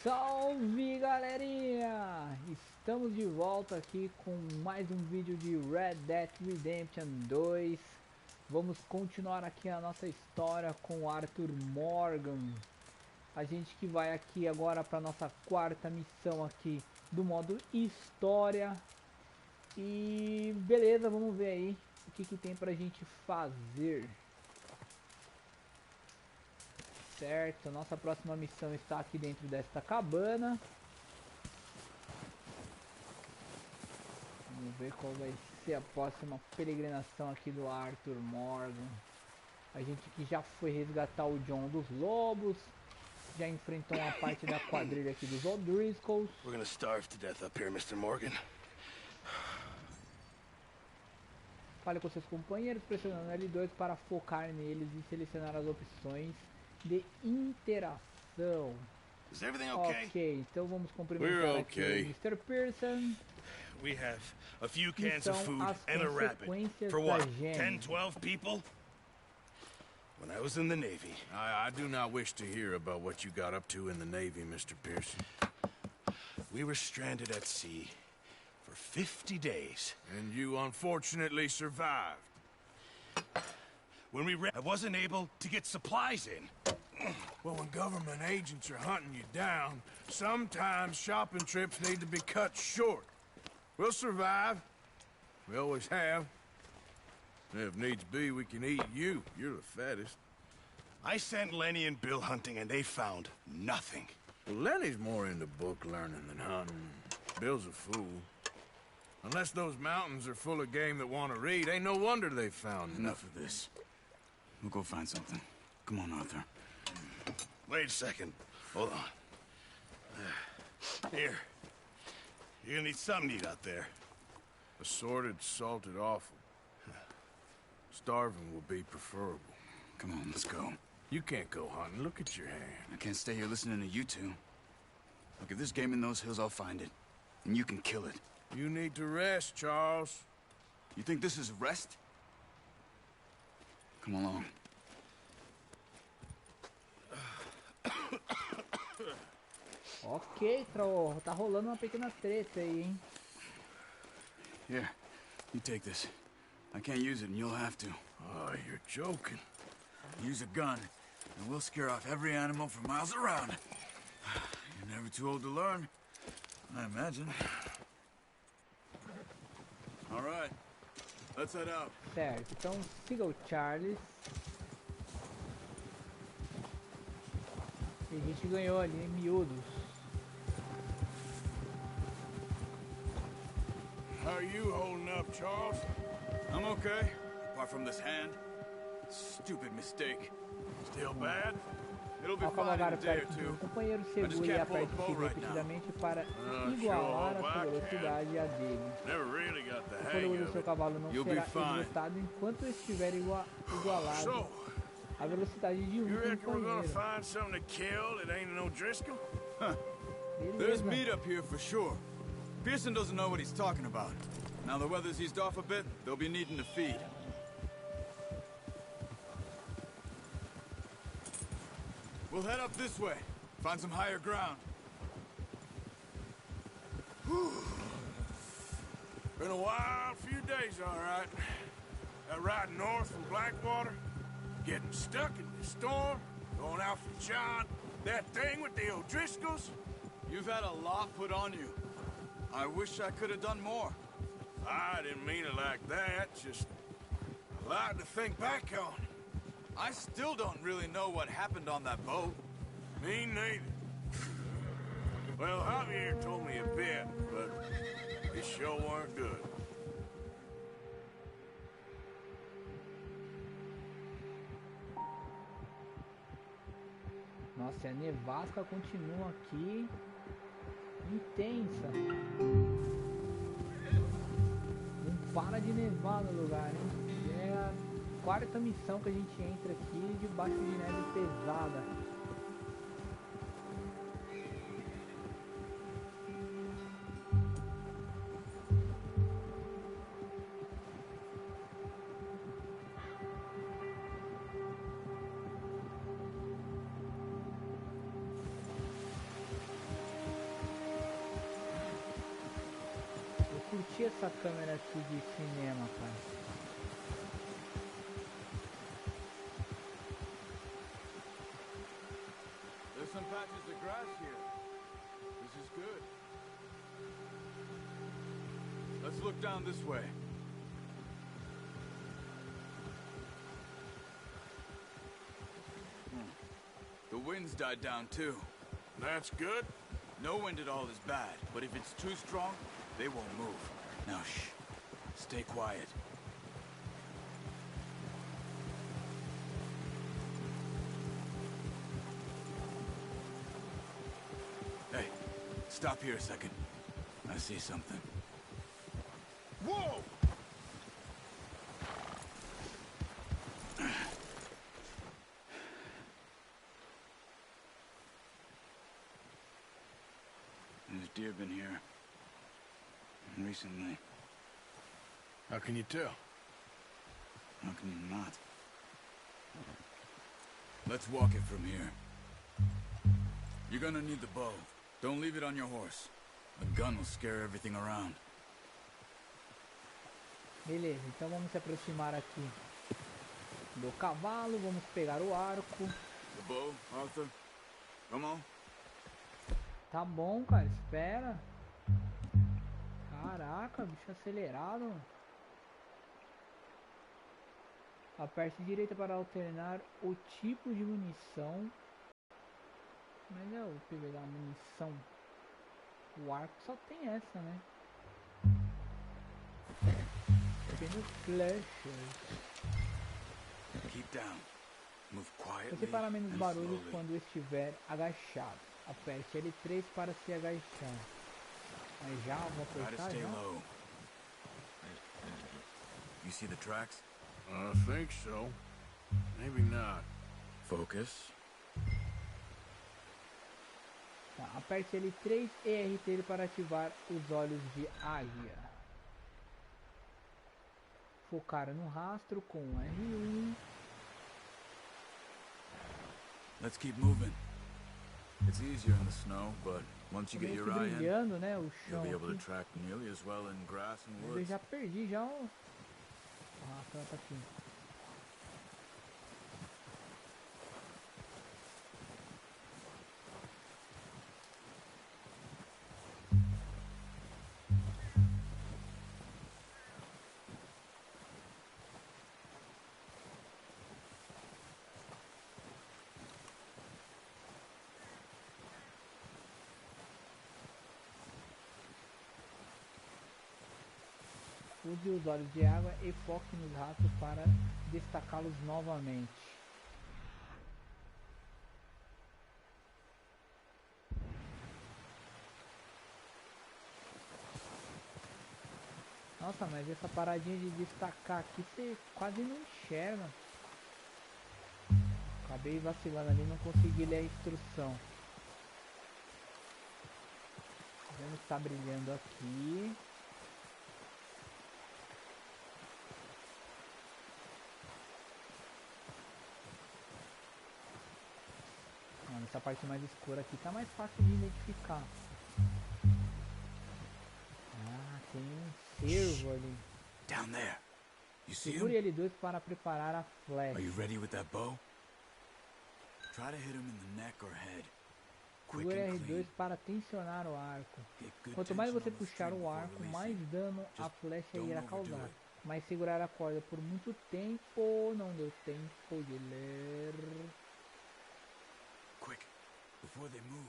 Salve galerinha! Estamos de volta aqui com mais um vídeo de Red Dead Redemption 2. Vamos continuar aqui a nossa história com Arthur Morgan. A gente que vai aqui agora para nossa quarta missão aqui do modo história. E beleza, vamos ver aí o que tem pra gente fazer. Certo, nossa próxima missão está aqui dentro desta cabana. Vamos ver qual vai ser a próxima peregrinação aqui do Arthur Morgan. A gente que já foi resgatar o John dos Lobos, já enfrentou uma parte da quadrilha aqui dos O'Driscolls. We're gonna starve to death up here, Mr. Morgan. Fale com seus companheiros pressionando L2 para focar neles e selecionar as opções de interação. Is everything okay? Ok, então vamos cumprimentar aqui o Mr. Pearson. We have a few cans of food as and a rabbit. consequências For da what? gênese. 10, 12 people? When I was in the Navy. I do not wish to hear about what you got up to in the Navy, Mr. Pearson. We were stranded at sea for 50 days. And you unfortunately survived. When I wasn't able to get supplies in. Well, when government agents are hunting you down, sometimes shopping trips need to be cut short. We'll survive. We always have. And if needs be, we can eat you. You're the fattest. I sent Lenny and Bill hunting and they found nothing. Well, Lenny's more into book learning than hunting. Bill's a fool. Unless those mountains are full of game that want to read, ain't no wonder they found Enough of this. We'll go find something. Come on, Arthur. Wait a second. Hold on. Here. You're gonna need something to eat out there. Assorted, salted offal. Starving will be preferable. Come on, let's go. You can't go hunting. Look at your hand. I can't stay here listening to you two. Look, if there's game in those hills, I'll find it. And you can kill it. You need to rest, Charles. You think this is rest? Come along. Ok, tá rolando uma pequena treta aí, hein? Here, you take this. I can't use it, and you'll have to. Oh, you're joking. Use a gun, and we'll scare off every animal for miles around. You're never too old to learn, I imagine. All right, let's head out. Certo, então siga o Charles. E a gente ganhou ali em miúdos. How are you holding up, Charles? I'm okay, apart from this hand. Stupid mistake. Still bad? It'll be Ao fine in cavalgar a day or perto de two. companheiro, segure e aperte o repetidamente para igualar a sua velocidade à dele. Never really got the O hang fôlego do of seu it. cavalo não You'll será be fine. esgotado enquanto estiver igualado So, à velocidade de you reckon we're gonna companheiro. find something to kill that ain't an O'Driscoll? There's Beleza. meat up here for sure. Pearson doesn't know what he's talking about. Now the weather's eased off a bit, they'll be needing to feed. We'll head up this way. Find some higher ground. Been a wild few days, all right. That ride north from Blackwater, getting stuck in the storm, going out for John, that thing with the O'Driscolls. You've had a lot put on you. I wish I could have done more. I didn't mean it like that, just a lot to think back on. I still don't really know what happened on that boat. Me neither. Well, Javier told me a bit, but it sure weren't good. Nossa, a nevasca continua aqui intensa. Não para de nevar no lugar, hein? É a quarta missão que a gente entra aqui debaixo de neve pesada. curti essa câmera aqui de cinema, cara. There's some patches of grass here. This is good. Let's look down this way. The wind's died down too. That's good. No wind at all is bad, but if it's too strong, they won't move. Now shh. Stay quiet. Hey, stop here a second. I see something. Whoa! There's deer been here. Recently. How can you tell? How can you not? Let's walk it from here. You're gonna need the bow. Don't leave it on your horse. A gun will scare everything around. Beleza, então vamos se aproximar aqui do cavalo, vamos pegar o arco. The bow, Arthur. Come on. Tá bom, cara, espera. Caraca, bicho acelerado. Aperte direita para alternar o tipo de munição. Mas é o PV da munição. O arco só tem essa, né? Apenas flechas. Keep down. Move quietly. Você para menos and barulho slowly. quando estiver agachado. Aperte L3 para se agachar. Mas já vou Try to apertar stay já. low. You see the tracks? I think so. Maybe not. Focus. Tá, aperte L3 e R3 para ativar os olhos de águia. Focar no rastro com R1. Let's keep moving. It's easier in the snow, but once you get Meio que your eye in, brilhando, né, o you'll chão be able to aqui. track nearly as well in grass and Mas eu woods. já perdi já o... Ah, tá aqui. Use os olhos de água e foque nos rastros para destacá-los novamente. Nossa, mas essa paradinha de destacar aqui você quase não enxerga. Acabei vacilando ali, não consegui ler a instrução. Vamos estar brilhando aqui. Mano, essa parte mais escura aqui tá mais fácil de identificar. Ah, tem um cervo ali. Down there. You see Segure him? L2 para preparar a flecha. Are you ready with that bow? Try to hit him in the neck or head. Quick Segure and R2 clean. para tensionar o arco. Get good Quanto mais tension você on the puxar string o before arco, releasing. mais dano a Just flecha don't irá overdo causar. it. Mas segurar a corda por muito tempo não deu tempo de ler. Quick, before they move.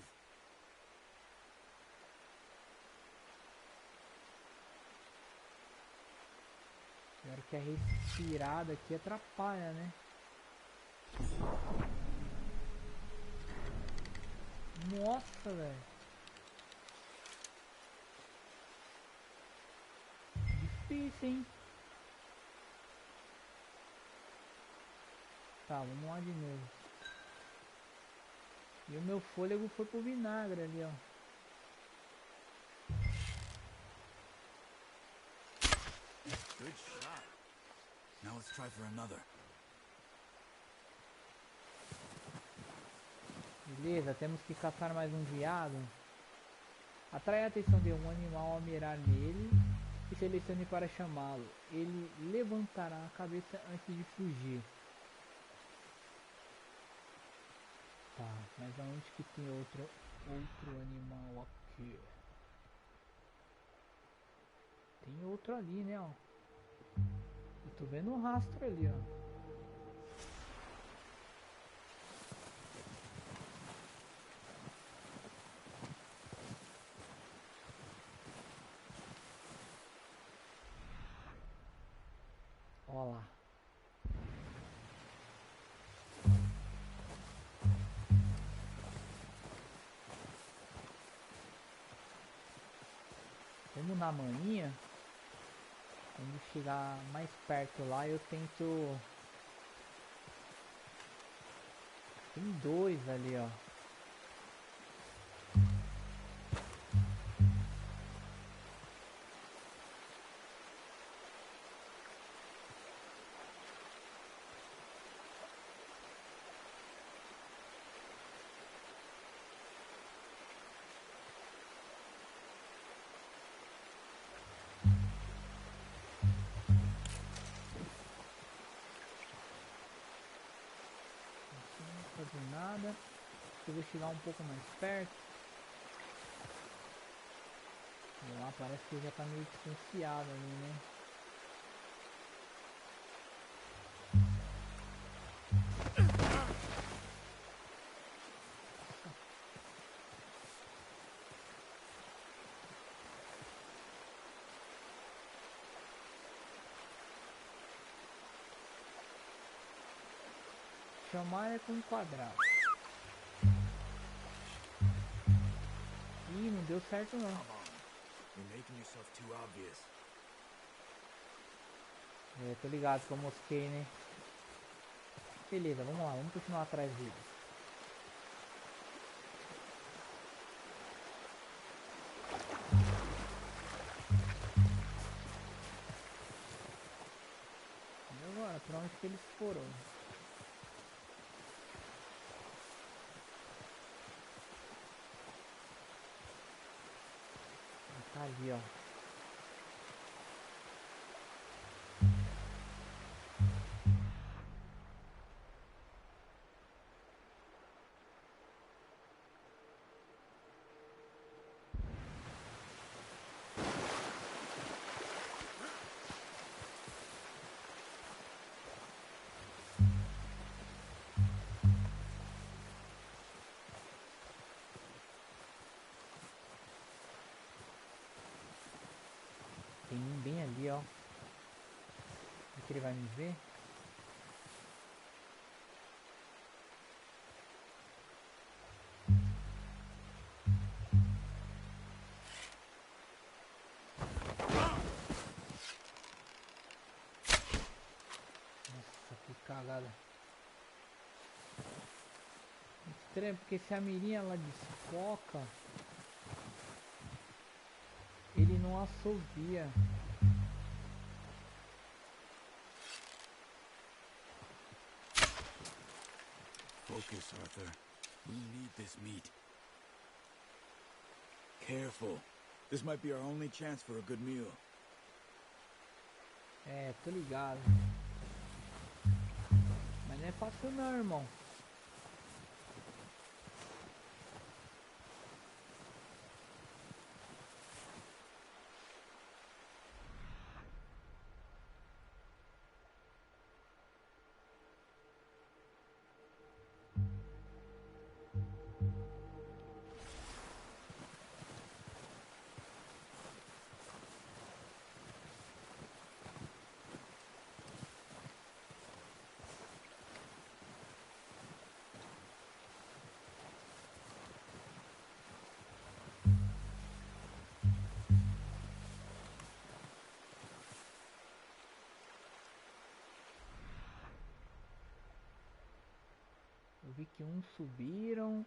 Pior que a respirada aqui atrapalha, né? Nossa, velho. Difícil, hein? Tá, vamos lá de novo. E o meu fôlego foi pro vinagre ali, ó. Good shot. Now let's try for another. Beleza, temos que caçar mais um veado. Atrai a atenção de um animal ao mirar nele. e selecione para chamá-lo. Ele levantará a cabeça antes de fugir. Tá, mas aonde que tem outro animal aqui? Tem outro ali, né, ó. Eu tô vendo um rastro ali, ó. Ó lá. Vamos na maninha. Quando chegar mais perto lá, eu tento. Tem dois ali, ó. Não fazer nada. Eu vou chegar um pouco mais perto. Vamos lá, parece que já tá meio distanciado ali, né? Chamar é com quadrado. Ih, não deu certo não. You're making yourself too obvious. É, tô ligado que eu mosquei, né? Beleza, vamos lá, vamos continuar atrás dele. E agora, pra onde que eles foram? Tá ali, ó. Tem um bem ali, ó. Será que ele vai me ver? Nossa, que cagada. Estranho, porque se a mirinha ela desfoca, ele não assovia. Focus, Arthur. We need this meat. Careful. This might be our only chance for a good meal. É, tô ligado. Mas não é fácil não, irmão. Eu vi que uns subiram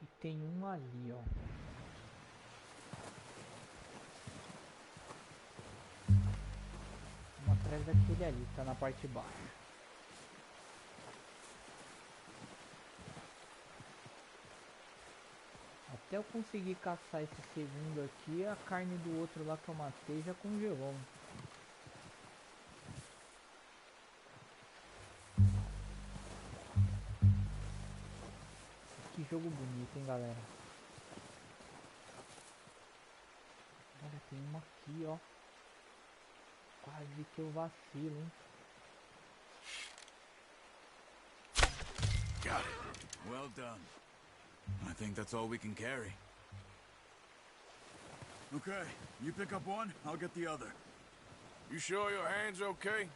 e tem um ali, ó. Um atrás daquele ali, tá na parte de baixo. Até eu conseguir caçar esse segundo aqui, a carne do outro lá que eu matei já congelou. Que jogo bonito, hein, galera. Olha, tem uma aqui, ó. Quase que eu vacilo, hein. Got it. Well done. I think that's all we can carry. Okay, you pick up one, I'll get the other. You sure your hand's okay?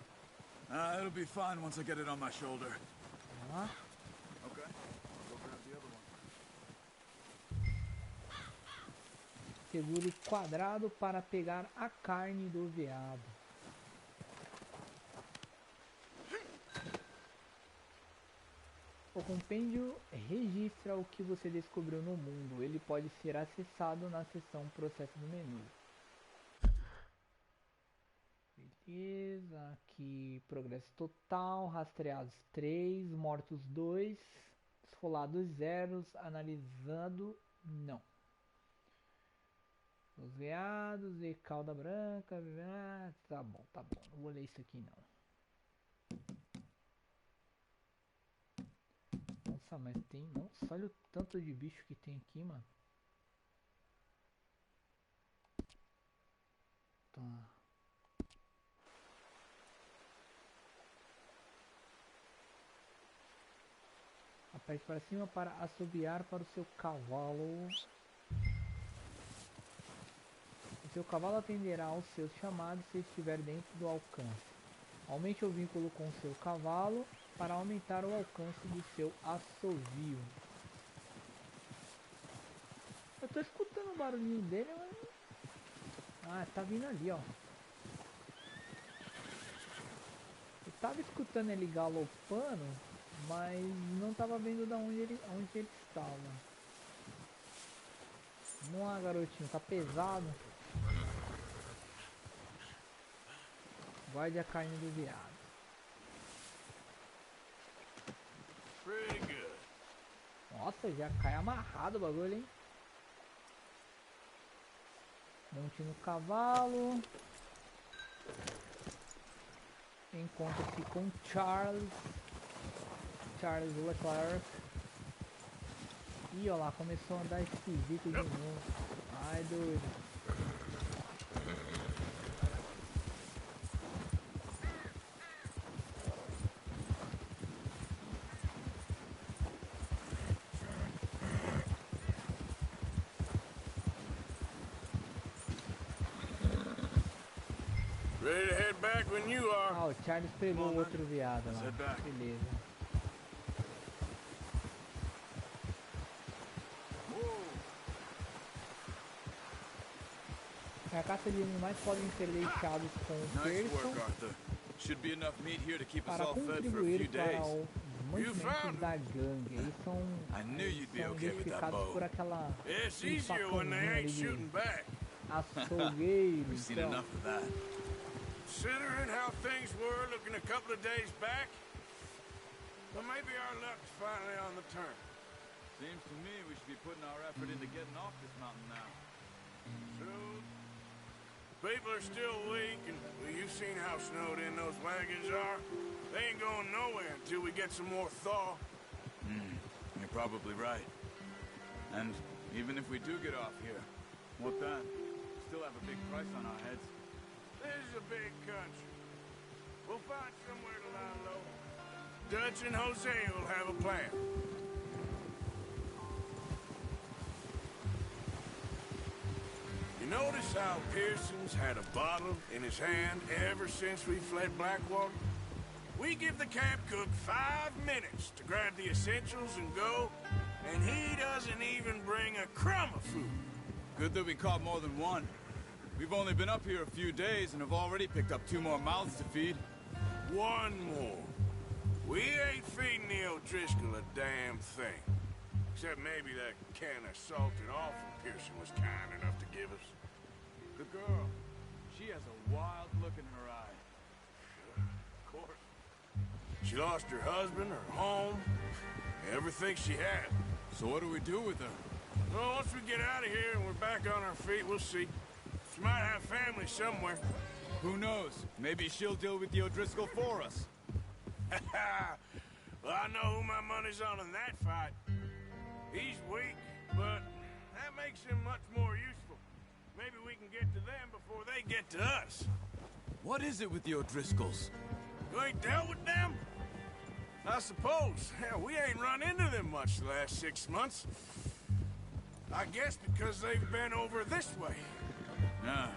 It'll be fine once I get it on my shoulder. Ah, Okay, I'll go grab the other one. segure quadrado para pegar a carne do veado. O compêndio registra o que você descobriu no mundo. Ele pode ser acessado na seção Processo do menu. Beleza, aqui progresso total, rastreados 3, mortos 2, esfolados 0, analisado não. Os veados e cauda branca, tá bom, não vou ler isso aqui não. Nossa, mas tem, nossa, olha o tanto de bicho que tem aqui, mano. Tá. Aperte para cima para assobiar para o seu cavalo. O seu cavalo atenderá aos seus chamados se estiver dentro do alcance. Aumente o vínculo com o seu cavalo para aumentar o alcance do seu assovio. Eu tô escutando o barulhinho dele, mas... Ah, tá vindo ali, ó. Eu tava escutando ele galopando, mas não tava vendo de onde ele estava. Vamos lá, garotinho, tá pesado. Guarde a carne do veado. Pretty good. Nossa, já cai amarrado o bagulho, hein? Monte no cavalo. Encontra-se com Charles Leclerc. Ih, ó lá, começou a andar esquisito de novo. Ai, doido. Ready to head back when you are. Ah, o Charles pegou o outro viado lá. Beleza. A caça de animais podem ser deixados com o Pearson para contribuir para os mantimentos da gangue. Eles são identificados por aquela facazinha ali de açougueiro. Então. Considering how things were looking a couple of days back, well, maybe our luck's finally on the turn. Seems to me we should be putting our effort into getting off this mountain now. True. People are still weak, and well, you've seen how snowed in those wagons are. They ain't going nowhere until we get some more thaw. You're probably right. And even if we do get off here, what then? Still have a big price on our heads. This is a big country. We'll find somewhere to lie low. Dutch and Jose will have a plan. You notice how Pearson's had a bottle in his hand ever since we fled Blackwater? We give the camp cook 5 minutes to grab the essentials and go, and he doesn't even bring a crumb of food. Good that we caught more than one. We've only been up here a few days and have already picked up 2 more mouths to feed. 1 more. We ain't feeding the O'Driscoll a damn thing. Except maybe that can of salted offal Pearson was kind enough to give us. The girl, she has a wild look in her eye. Of course. She lost her husband, her home, everything she had. So what do we do with her? Well, once we get out of here and we're back on our feet, we'll see. She might have family somewhere. Who knows? Maybe she'll deal with the O'Driscoll for us. Well, I know who my money's on in that fight. He's weak, but that makes him much more useful. Maybe we can get to them before they get to us. What is it with the O'Driscolls? You ain't dealt with them? I suppose. Hell, we ain't run into them much the last 6 months. I guess because they've been over this way. Yeah.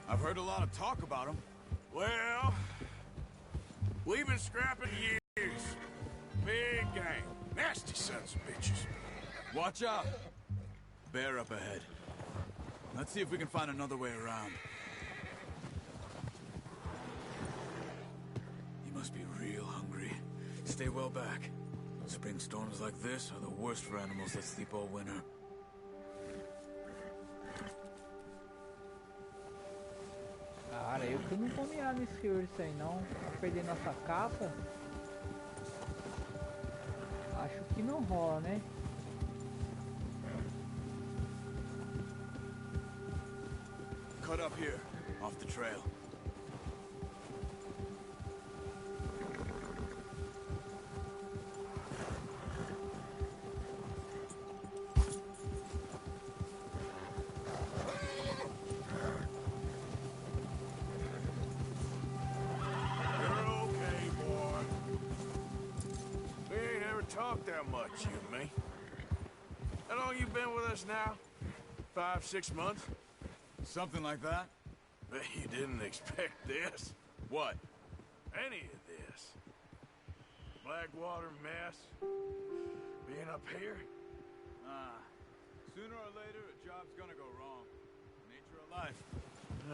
I've heard a lot of talk about them. Well, we've been scrapping years. Big gang. Nasty sons of bitches. Watch out! Bear up ahead. Let's see if we can find another way around. He must be real hungry. Stay well back. Spring storms like this are the worst for animals that sleep all winter. Cara, eu que não vou mirar nesse urso aí não. Pra perder nossa caça. Acho que não rola, né? Cut up here, off the trail. Talk that much, you and me. How long you been with us now? 5, 6 months? Something like that? Bet you didn't expect this. What? Any of this. Blackwater mess. Being up here. Sooner or later, a job's gonna go wrong. Nature of life.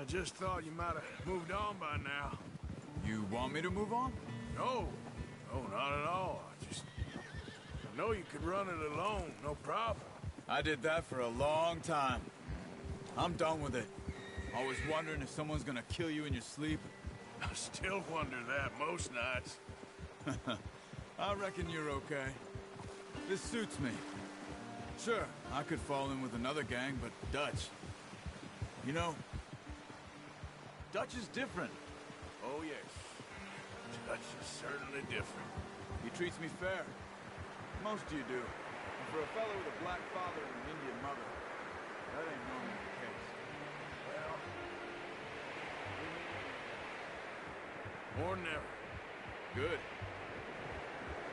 I just thought you might have moved on by now. You want me to move on? No. No, not at all. I know you could run it alone, no problem. I did that for a long time. I'm done with it. Always wondering if someone's gonna kill you in your sleep. I still wonder that most nights. I reckon you're okay. This suits me. Sure, I could fall in with another gang, but Dutch... You know, Dutch is different. Oh, yes. Dutch is certainly different. He treats me fair. Most of you do. And for a fellow with a black father and an Indian mother, that ain't normally the case. Well, or never. Good.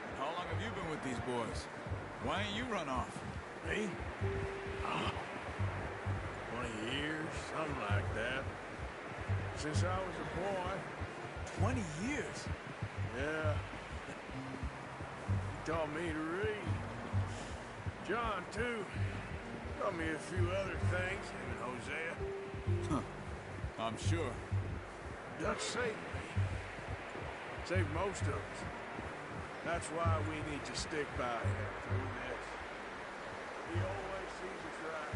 And how long have you been with these boys? Why ain't you run off? Me? 20 years, something like that. Since I was a boy. 20 years? Yeah. He taught me to read. John, too. Taught me a few other things, him and Hosea. Huh. I'm sure. Dutch saved me. Saved most of us. That's why we need to stick by him through this. He always sees us right.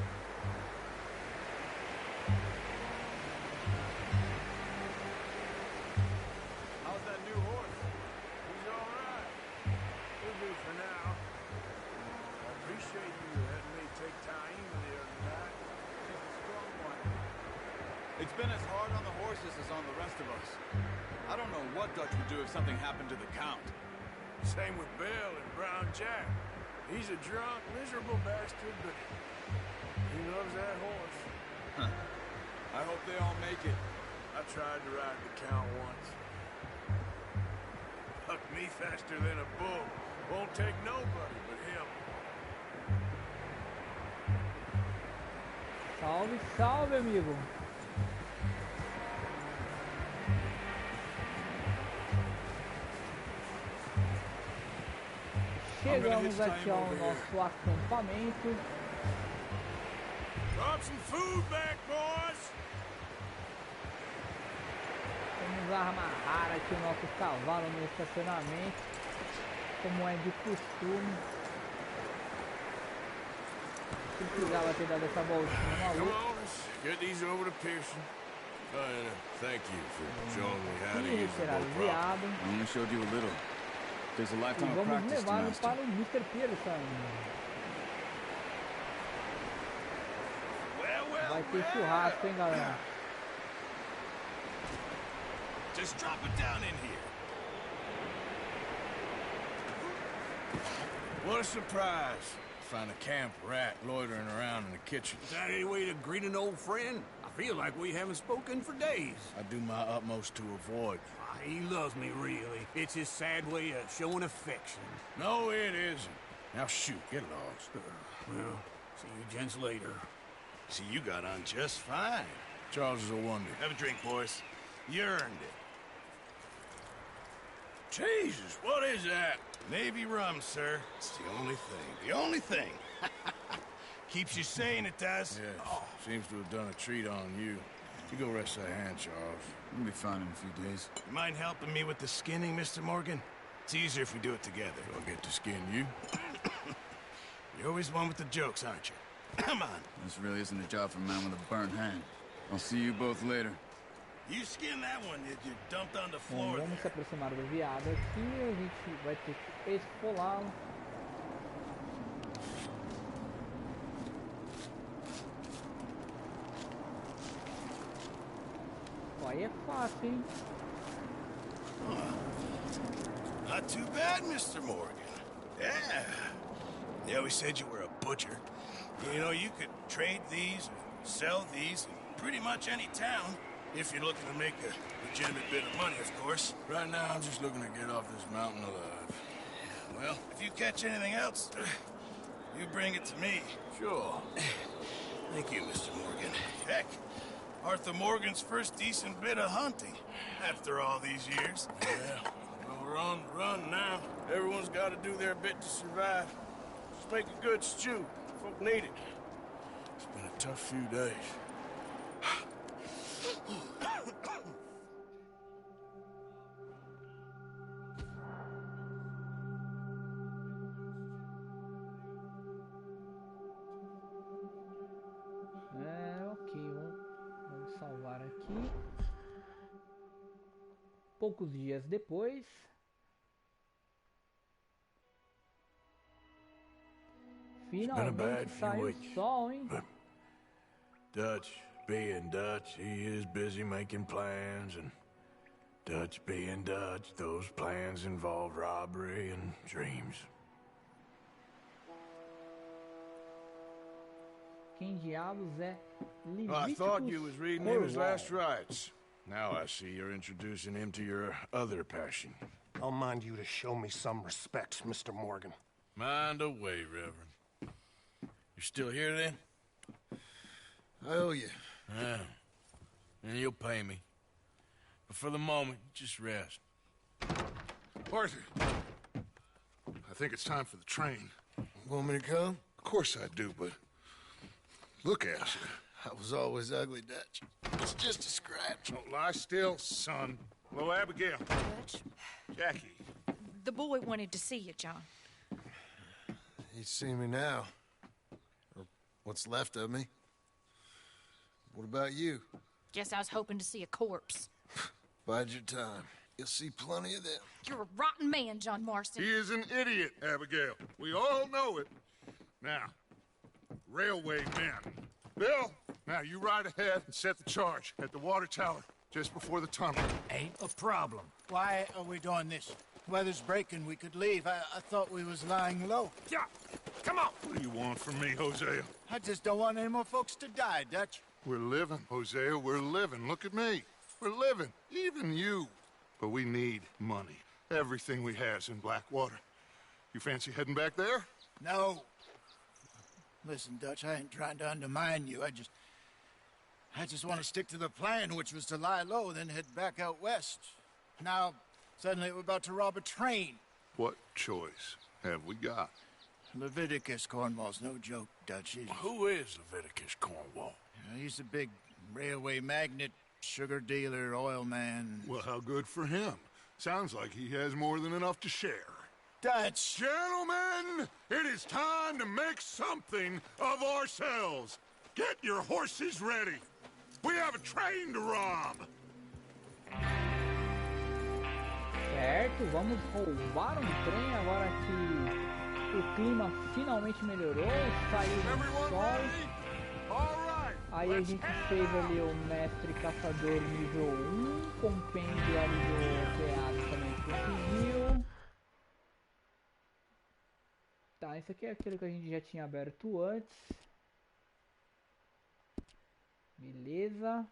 How's that new horse? He's all right. He'll do for now. I appreciate you letting me take time the other night. He's a strong one. It's been as hard on the horses as on the rest of us. I don't know what Dutch would do if something happened to the Count. Same with Bill and Brown Jack. He's a drunk, miserable bastard, but he loves that horse. Huh. I hope they all make it. I tried to ride the Count once. Bucked me faster than a bull. Won't take nobody but him. Salve, salve, amigo. Chegamos aqui ao nosso acampamento. Drop some food back, boys. Vamos amarrar aqui o nosso cavalo no estacionamento, como é de costume. Se precisava ter dado essa voltinha Come maluca. on, let's get these over to Pearson. And thank you for showing me how to E use the será boat properly. aliviado. I only showed you a little. There's a E lifetime of vamos practice to levá-lo master. para o Mr. Pearson. Vai ter churrasco, hein, galera? Just drop it down in here. What a surprise. Find a camp rat loitering around in the kitchen. Is that any way to greet an old friend? I feel like we haven't spoken for days. I do my utmost to avoid. He loves me, really. It's his sad way of showing affection. No, it isn't. Now shoot, get lost. Well, see you gents later. See, you got on just fine. Charles is a wonder. Have a drink, boys. You earned it. Jesus, what is that? Navy rum, sir. It's the only thing. The only thing. Keeps you sane, it does. Yes, seems to have done a treat on you. You go rest that hand, Charles. We'll be fine in a few days. You mind helping me with the skinning, Mr. Morgan? It's easier if we do it together. I'll get to skin you. You're always one with the jokes, aren't you? Come on. This really isn't a job for a man with a burnt hand. I'll see you both later. You skin that one that you dumped on the Bom, floor vamos se there. aproximar do viado aqui. A gente vai ter que esfolá-lo. Ó, aí é fácil, hein? Not too bad, Mr. Morgan. Yeah. They always said you were a butcher. You know, you could trade these or sell these in pretty much any town. If you're looking to make a legitimate bit of money, of course. Right now, I'm just looking to get off this mountain alive. Well, if you catch anything else, you bring it to me. Sure. Thank you, Mr. Morgan. Heck, Arthur Morgan's first decent bit of hunting after all these years. Yeah. Well, we're on the run now. Everyone's got to do their bit to survive. Just make a good stew. Folk need it. It's been a tough few days. Ok, vamos salvar aqui. Poucos dias depois. Finalmente saiu o sol, hein? Dutch being Dutch, he is busy making plans, and Dutch being Dutch, those plans involve robbery and dreams. Quem diabos é I thought you was reading him his Cornwall? last rites. Now I see you're introducing him to your other passion. I'll mind you to show me some respect, Mr. Morgan. Mind away, Reverend. You still here then? I owe you. Yeah. And you'll pay me. But for the moment, just rest. Arthur, I think it's time for the train. Want me to come? Of course I do, but look at you. I was always ugly, Dutch. It's just a scratch. Don't lie still, son. Hello, Abigail. Dutch, Jackie. the boy wanted to see you, John. He's seen me now. Or what's left of me. What about you? Guess I was hoping to see a corpse. Bide your time. You'll see plenty of them. You're a rotten man, John Marston. He is an idiot, Abigail. We all know it. Now, railway men. Bill, now you ride ahead and set the charge at the water tower just before the tunnel. Ain't a problem. Why are we doing this? Weather's breaking. We could leave. I thought we was lying low. Yeah, come on. What do you want from me, Hosea? I just don't want any more folks to die, Dutch. We're living, Hosea, we're living. Look at me. We're living, even you. But we need money. Everything we has in Blackwater. You fancy heading back there? No. Listen, Dutch, I ain't trying to undermine you. I just want to stick to the plan, which was to lie low, then head back out west. Now, suddenly we're about to rob a train. What choice have we got? Leviticus Cornwall's no joke, Dutch. Who is Leviticus Cornwall? He's a big railway magnate, sugar dealer, oil man. Well, how good for him. Sounds like he has more than enough to share. Dutch! Gentlemen, it is time to make something of ourselves. Get your horses ready. We have a train to rob. Certo, vamos roubar trem agora que o clima finalmente melhorou, saiu o Everyone sol. ready? All right, Aí a gente fez ali o mestre caçador nível 1, compêndio ali do veado também conseguiu. Tá, isso aqui é aquilo que a gente já tinha aberto antes. Beleza.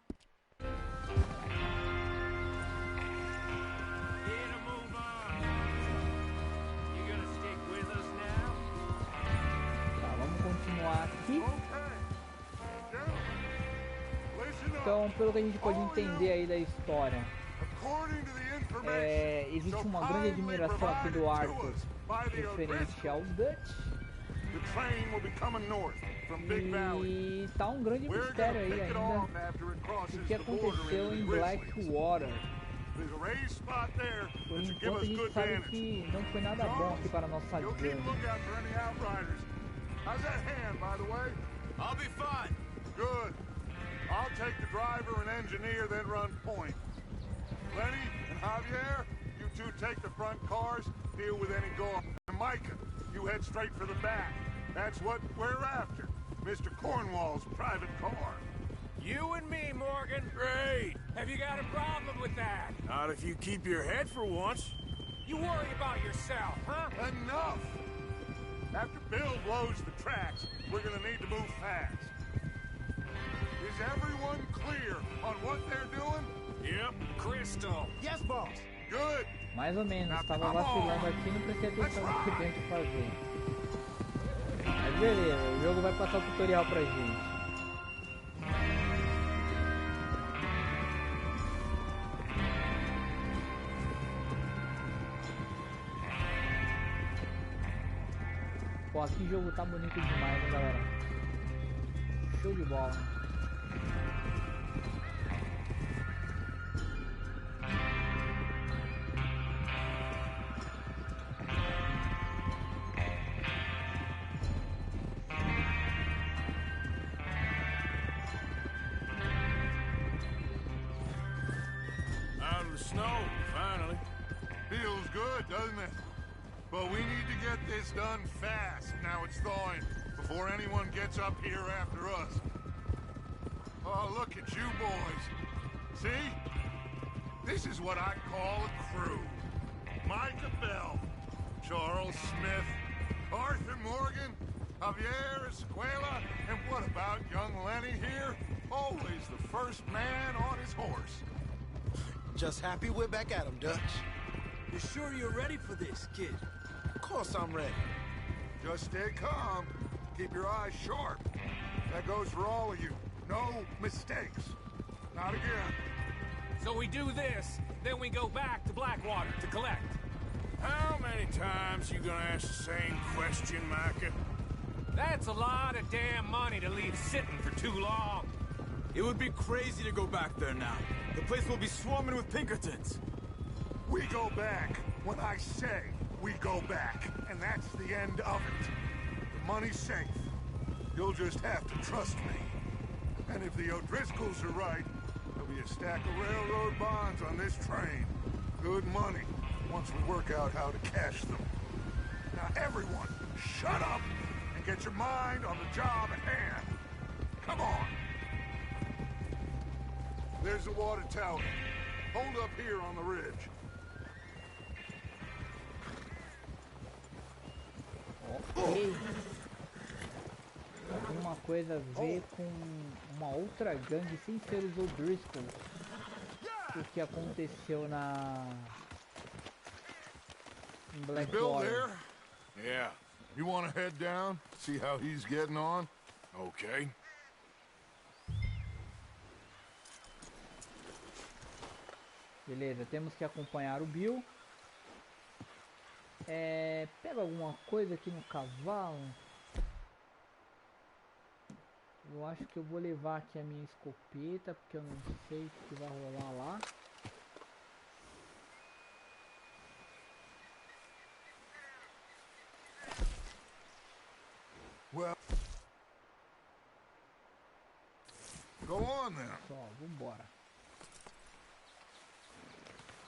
Tá, vamos continuar aqui. Então, pelo que a gente pode entender aí da história, existe uma grande admiração aqui do Arthur referente ao Dutch. E tá um grande mistério aí ainda o que aconteceu em Blackwater. Por enquanto a gente sabe que não foi nada bom aqui para a nossa gangue. I'll be fine. Good. I'll take the driver and engineer, then run point. Lenny and Javier, you two take the front cars, deal with any go-up. And Micah, you head straight for the back. That's what we're after. Mr. Cornwall's private car. You and me, Morgan. Great. Have you got a problem with that? Not if you keep your head for once. You worry about yourself, huh? Enough! After Bill blows the tracks, we're gonna need to move fast. Is everyone clear on what they're doing? Yep, crystal. Yes, boss. Good. Mais ou menos, estava vacilando aqui e não prestei atenção no que eu tenho que fazer. Mas beleza, o jogo vai passar o tutorial pra gente. Pô, aqui o jogo tá bonito demais, né, galera? Show de bola. Out of the snow, finally. Feels good, doesn't it? But we need to get this done fast. Now it's thawing, before anyone gets up here after us. Oh, look at you boys. See? This is what I call a crew. Micah Bell, Charles Smith, Arthur Morgan, Javier Escuela, and what about young Lenny here? Always the first man on his horse. Just happy we're back at him, Dutch. You sure you're ready for this, kid? Of course I'm ready. Just stay calm. Keep your eyes sharp. That goes for all of you. No mistakes. Not again. So we do this, then we go back to Blackwater to collect. How many times you gonna ask the same question, Micah? That's a lot of damn money to leave sitting for too long. It would be crazy to go back there now. The place will be swarming with Pinkertons. We go back when I say we go back, and that's the end of it. The money's safe. You'll just have to trust me. And if the O'Driscolls are right, there'll be a stack of railroad bonds on this train. Good money, once we work out how to cash them. Now everyone, shut up and get your mind on the job at hand. Come on. There's the water tower. Hold up here on the ridge. Ok. Alguma coisa a ver com uma outra gangue sem ser os O'Driscoll. O que aconteceu em Blackwater. Yeah. You want to head down, see how he's getting on? Okay. Beleza, temos que acompanhar o Bill. Pega alguma coisa aqui no cavalo. Eu acho que eu vou levar aqui a minha escopeta, porque eu não sei o que vai rolar lá. Well, go on then. Só, vambora.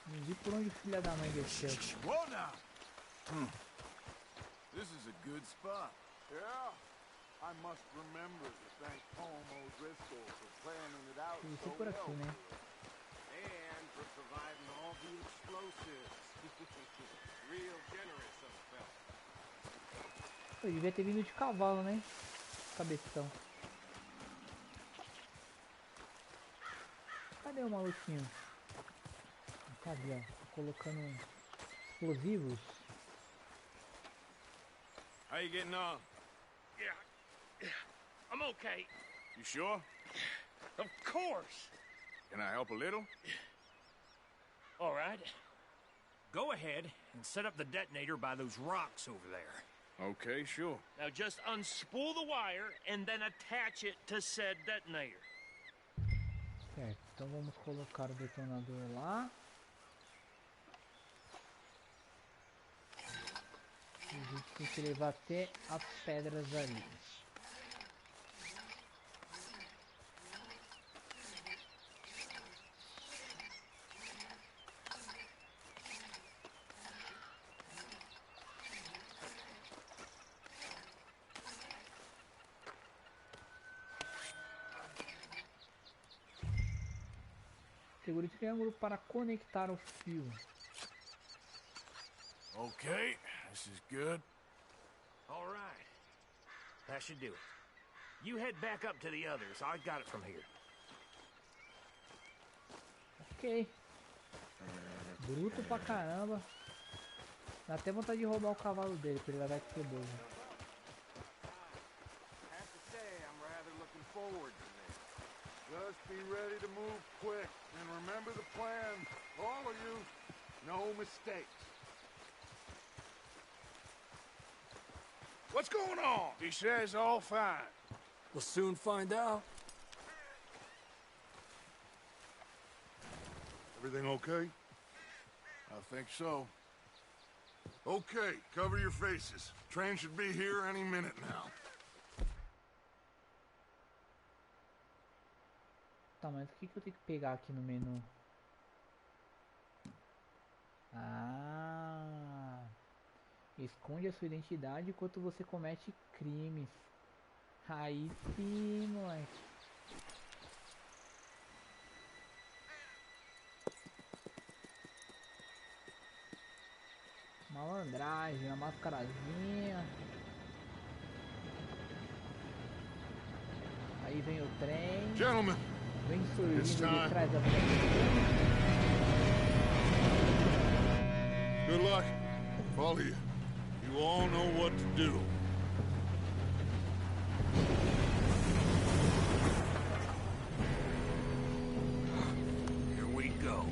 Não vi por onde o filho da mãe desceu. Whoa now! This is a good spot. Yeah. I must remember to thank Homo Driscoll for planning it out Isso so por aqui, well. né? And for providing all the explosives. Real generous of a fella. Eu devia ter vindo de cavalo, né? Cabeção. Cadê o maluquinho? Cadê, ó? Tô colocando explosivos. How you getting on? Yeah, I'm okay. You sure? Of course. Can I help a little? All right. Go ahead and set up the detonator by those rocks over there. Okay, sure. Now just unspool the wire and then attach it to said detonator. Certo, então vamos colocar o detonador lá. E a gente tem que levar até as pedras ali. Segure o triângulo para conectar o fio. Okay, this is good. All right. That should do it. You head back up to the others. I got it from here. Ok. Bruto pra caramba. Dá até vontade de roubar o cavalo dele, pra ele largar de ceboso. Have to say, I'm rather looking forward to this. Just be ready to move quick, and remember the plan. All of you, no mistakes. What's going on? He says all fine. We'll soon find out. Everything okay? I think so. Okay, cover your faces. Train should be here any minute now. Tá, mas o que eu tenho que pegar aqui no menu? Ah, esconde a sua identidade enquanto você comete crimes. Aí sim, moleque. Malandragem, uma mascarazinha. Aí vem o trem. Gentlemen, Vem surgindo it's de time. trás da Good luck. All of you. You all know what to do. Here we go.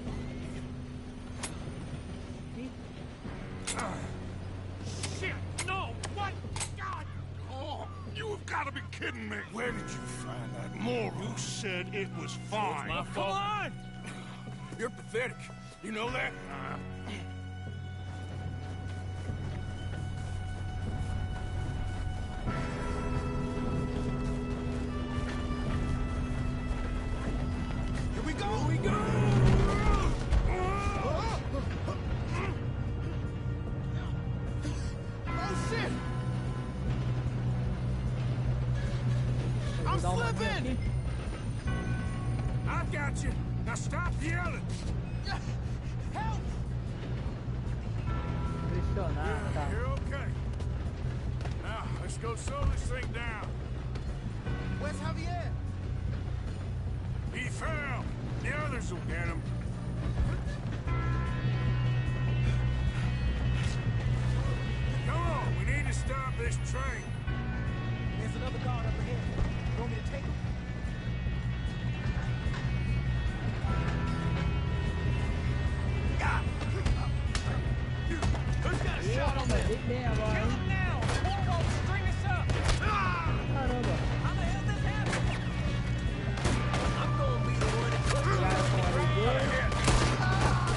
Shit! No! What? God! Oh, you have got to be kidding me. Where did you find that moron? You said it was fine. My fault. Come on! You're pathetic. You know that? Here we go! Here we go! Oh shit! I'm Dá uma slipping! aqui. I've got you. Now stop yelling. Help! Pressionar, tá. You're okay. Now, let's go slow this thing down. Where's Javier? He fell. The others will get him. Come on, we need to stop this train. There's another guard up ahead. You want me to take him? Who's got a shot on Mas this? dei bem agora, Kill hein? him now! War won't string us up! Caramba. How the hell this happened? I'm gonna be the one that puts you Cara, on com the a ground. dois.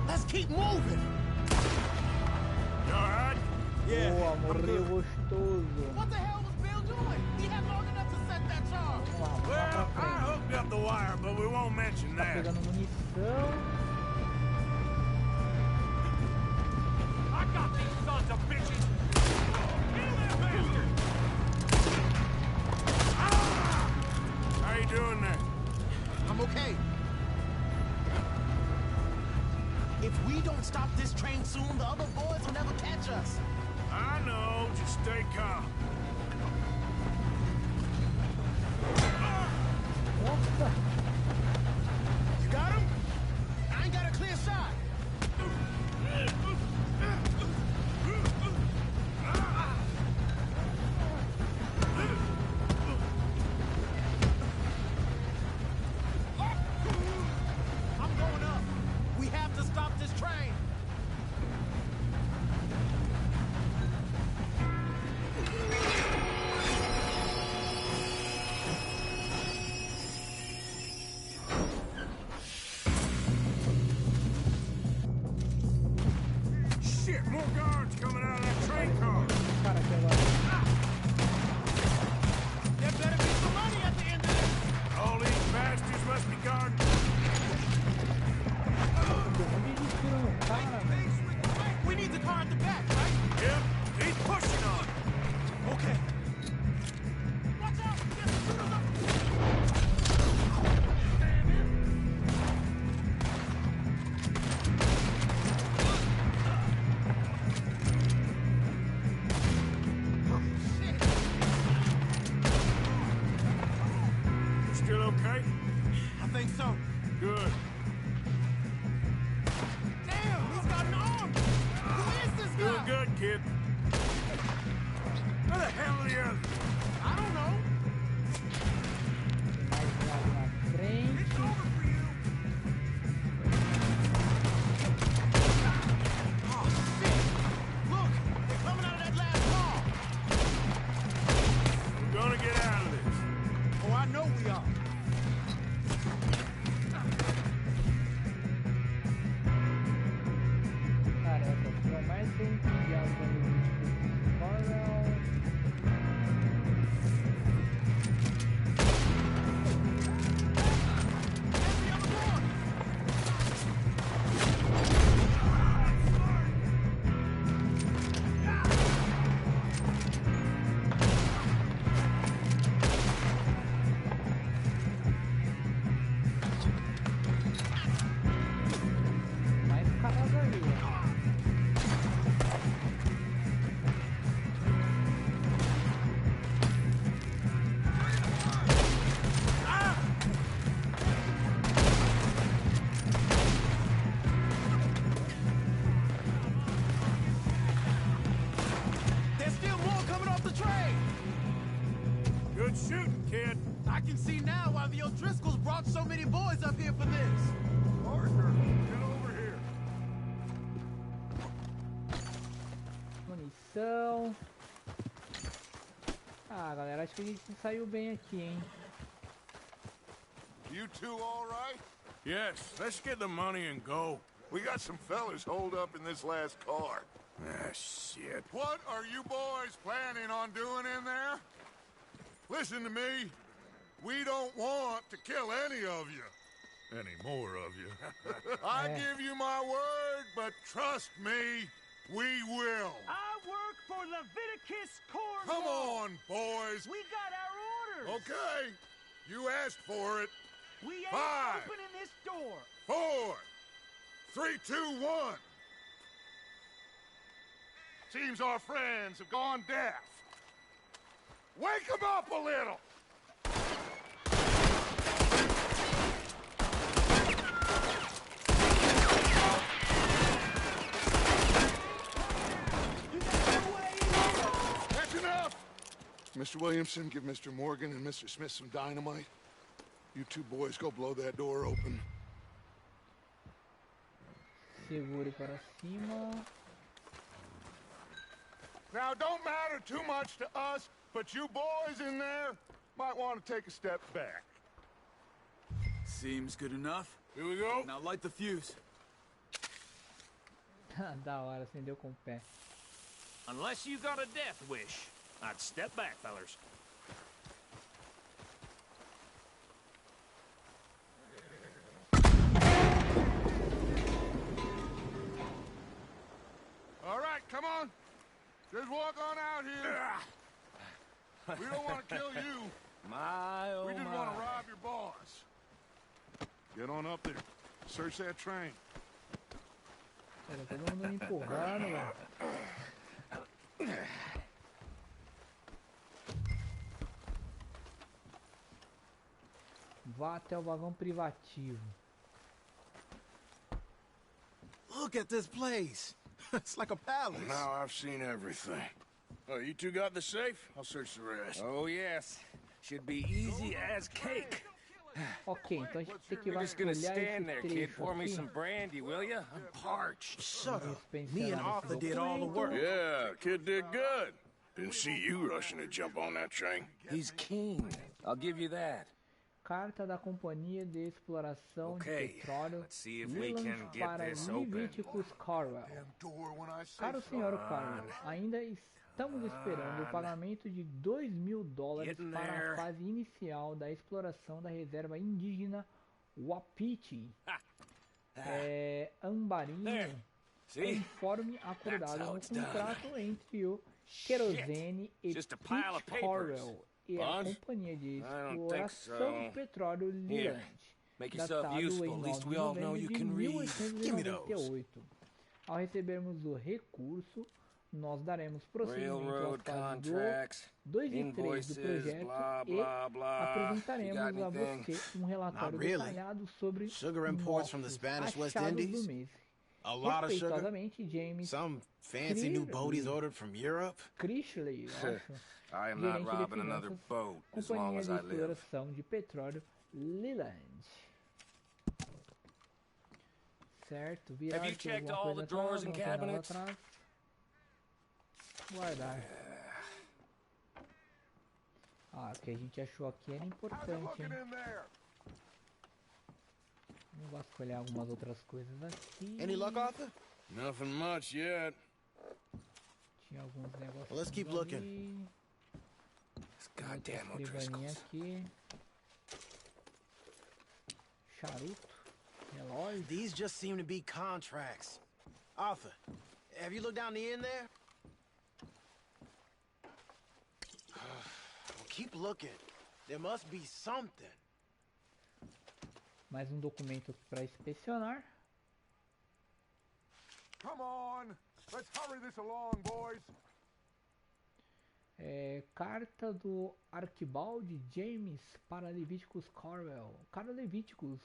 Let's keep moving! You all right? Boa, morreu gostoso. What the hell was Bill doing? He had long enough to set that charge. Vamos lá, Well, vamos pra I frente. hooked up the wire, but we won't mention Tá that. pegando munição. If we don't stop this train soon, the other boys will never catch us. I know. Just stay calm. You got him? I ain't got a clear shot. I'm going up. We have to stop this train. Shit, more guards coming out of that train car. Cara, aqui agora. There better be some money at the end of this. All these bastards must be guarding. Onde eles tiram o cara, velho? We need the car at the back, right? Yep, he's pushing on. Okay. Watch out! There's shooters up. You still okay? I think so. Good. Damn, he's got an arm. Who is this guy? Doing good, kid. Where the hell are the others? I don't know. Mais lá na frente. Oh, shit. Look, they're coming out of that last car. We're gonna get out of this. Oh, I know we are. Caraca, foi mais um diálogo ali do Coral. Mais caras ali, ó. There's still more coming off the train. Good shooting, kid. I can see now why the O'Driscolls brought so many boys up here for this. Parker, get over here. Munição. Ah, galera, acho que a gente saiu bem aqui, hein? You two all right? Yes, let's get the money and go. We got some fellas holed up in this last car. Ah, shit. What are you boys planning on doing in there? Listen to me. We don't want to kill any of you. Any more of you. I give you my word, but trust me, we will. I work for Leviticus Corps. Come on, boys. We got our orders. Okay. You asked for it. We ain't 5, opening this door. 4, 3, 2, 1. Seems our friends have gone deaf. Wake them up a little. That's enough. Mr. Williamson, give Mr. Morgan and Mr. Smith some dynamite. You two boys go blow that door open. Segure para cima. Now, don't matter too much to us, but you boys in there might want to take a step back. Seems good enough. Here we go. Now light the fuse. Da hora, acendeu com o pé. Unless you got a death wish, I'd step back, fellers. All right, come on. Just walk on out here. We don't want to kill you. My, oh We just my. want to rob your boss. Get on up there. Search that train. Era todo mundo me empurrando, velho. Vá até o vagão privativo. Look at this place. It's like a palace. Now I've seen everything. Oh, you two got the safe? I'll search the rest. Oh, yes. Should be easy as cake. Ok, então a gente tem que You're just gonna vasculhar stand there, esse kid. trecho Pour me aqui. some brandy, will you? I'm parched. Shut up. Inspecionar Me and esse Arthur did all the documento. work. Yeah, kid did good. Didn't see you rushing to jump on that train. He's keen. I'll give you that. Carta da Companhia de Exploração Okay, de Petróleo let's see if we can Leland get para this open. Leviticus Carwell. Caro Sr. Carwell, ainda estamos esperando o pagamento de $2.000 Getting para there. a fase inicial da exploração da reserva indígena Wapiti. Ambarinho, There. See? conforme acordado That's how no it's done. contrato entre o Querosene e Just a pile of Pete papers. Carwell e a Bonds? Companhia de don't think Exploração so. de Petróleo Leland. Make yourself Datado useful. em At 9 least de we all know novembro you de can read. Give me those. 1898. Ao recebermos o recurso, nós daremos prosseguimento às Railroad fases contracts, 2 e 3 do invoices, projeto blah, e blah, blah. apresentaremos You got a anything? você um relatório Not really. detalhado sobre Sugar imports from the Spanish West achados Indies? do mês. A lot of sugar. Respeitosamente, James Some fancy new boaties ordered from Europe. Crishley, eu acho. I am not Gerente de robbing another finanças, boat as long Companhia as de I live. Exploração de Petróleo Leland. Certo, virar Have you aqui checked alguma all coisa the drawers atrás, and não tem nada cabinets? atrás. Guardar. O que a gente achou aqui era importante, hein? Vamos vasculhar algumas outras coisas aqui. Any luck, Arthur? Nothing much yet. Tinha alguns negócios. Well, let's keep looking. ali. This goddamn Escrivaninha O'Driscolls. aqui. Charuto. Relógio. These just seem to be contracts. Arthur, have you looked down the end there? Well, keep looking. There must be something. Mais um documento aqui para inspecionar. Come on, let's hurry this along, boys. Carta do Arquibalde James para Leviticus Carwell. Caro Leviticus,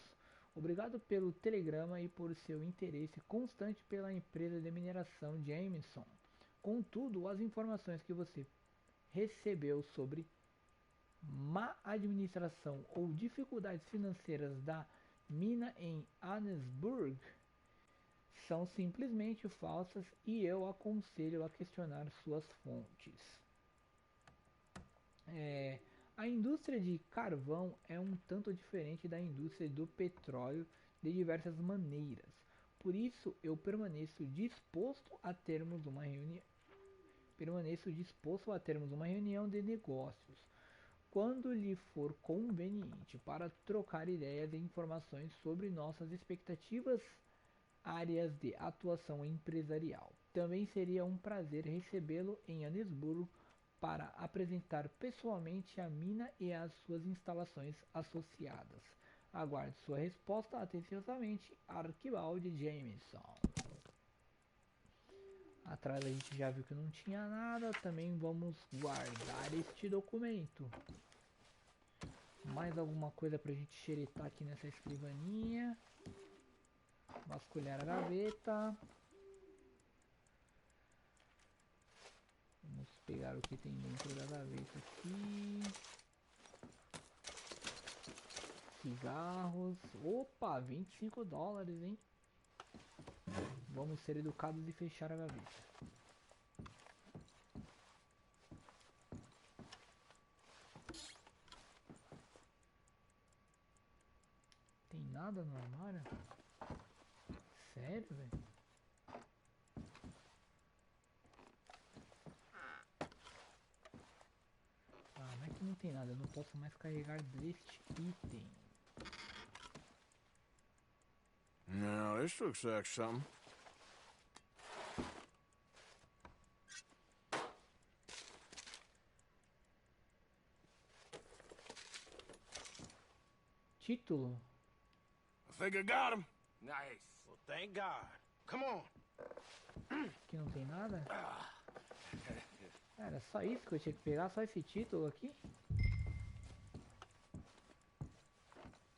obrigado pelo telegrama e por seu interesse constante pela empresa de mineração Jameson. Contudo, as informações que você recebeu sobre má administração ou dificuldades financeiras da mina em Annesburg são simplesmente falsas e eu aconselho a questionar suas fontes. A indústria de carvão é um tanto diferente da indústria do petróleo de diversas maneiras. Por isso, eu permaneço disposto a termos uma reunião de negócios, quando lhe for conveniente, para trocar ideias e informações sobre nossas expectativas áreas de atuação empresarial. Também seria um prazer recebê-lo em Annesburgo para apresentar pessoalmente a mina e as suas instalações associadas. Aguarde sua resposta atenciosamente, Arquibalde Jameson. Atrás a gente já viu que não tinha nada, também vamos guardar este documento. Mais alguma coisa pra gente xeretar aqui nessa escrivaninha. Vasculhar a gaveta. Vamos pegar o que tem dentro da gaveta aqui. Cigarros. Opa, $25, hein? Vamos ser educados e fechar a gaveta. Tem nada no armário? Sério, velho? Não é que não tem nada, eu não posso mais carregar deste item. Now, this looks like something. Título? I think I got him. Nice. Well, thank God. Come on. Aqui não tem nada. Era só isso que eu tinha que pegar, só esse título aqui.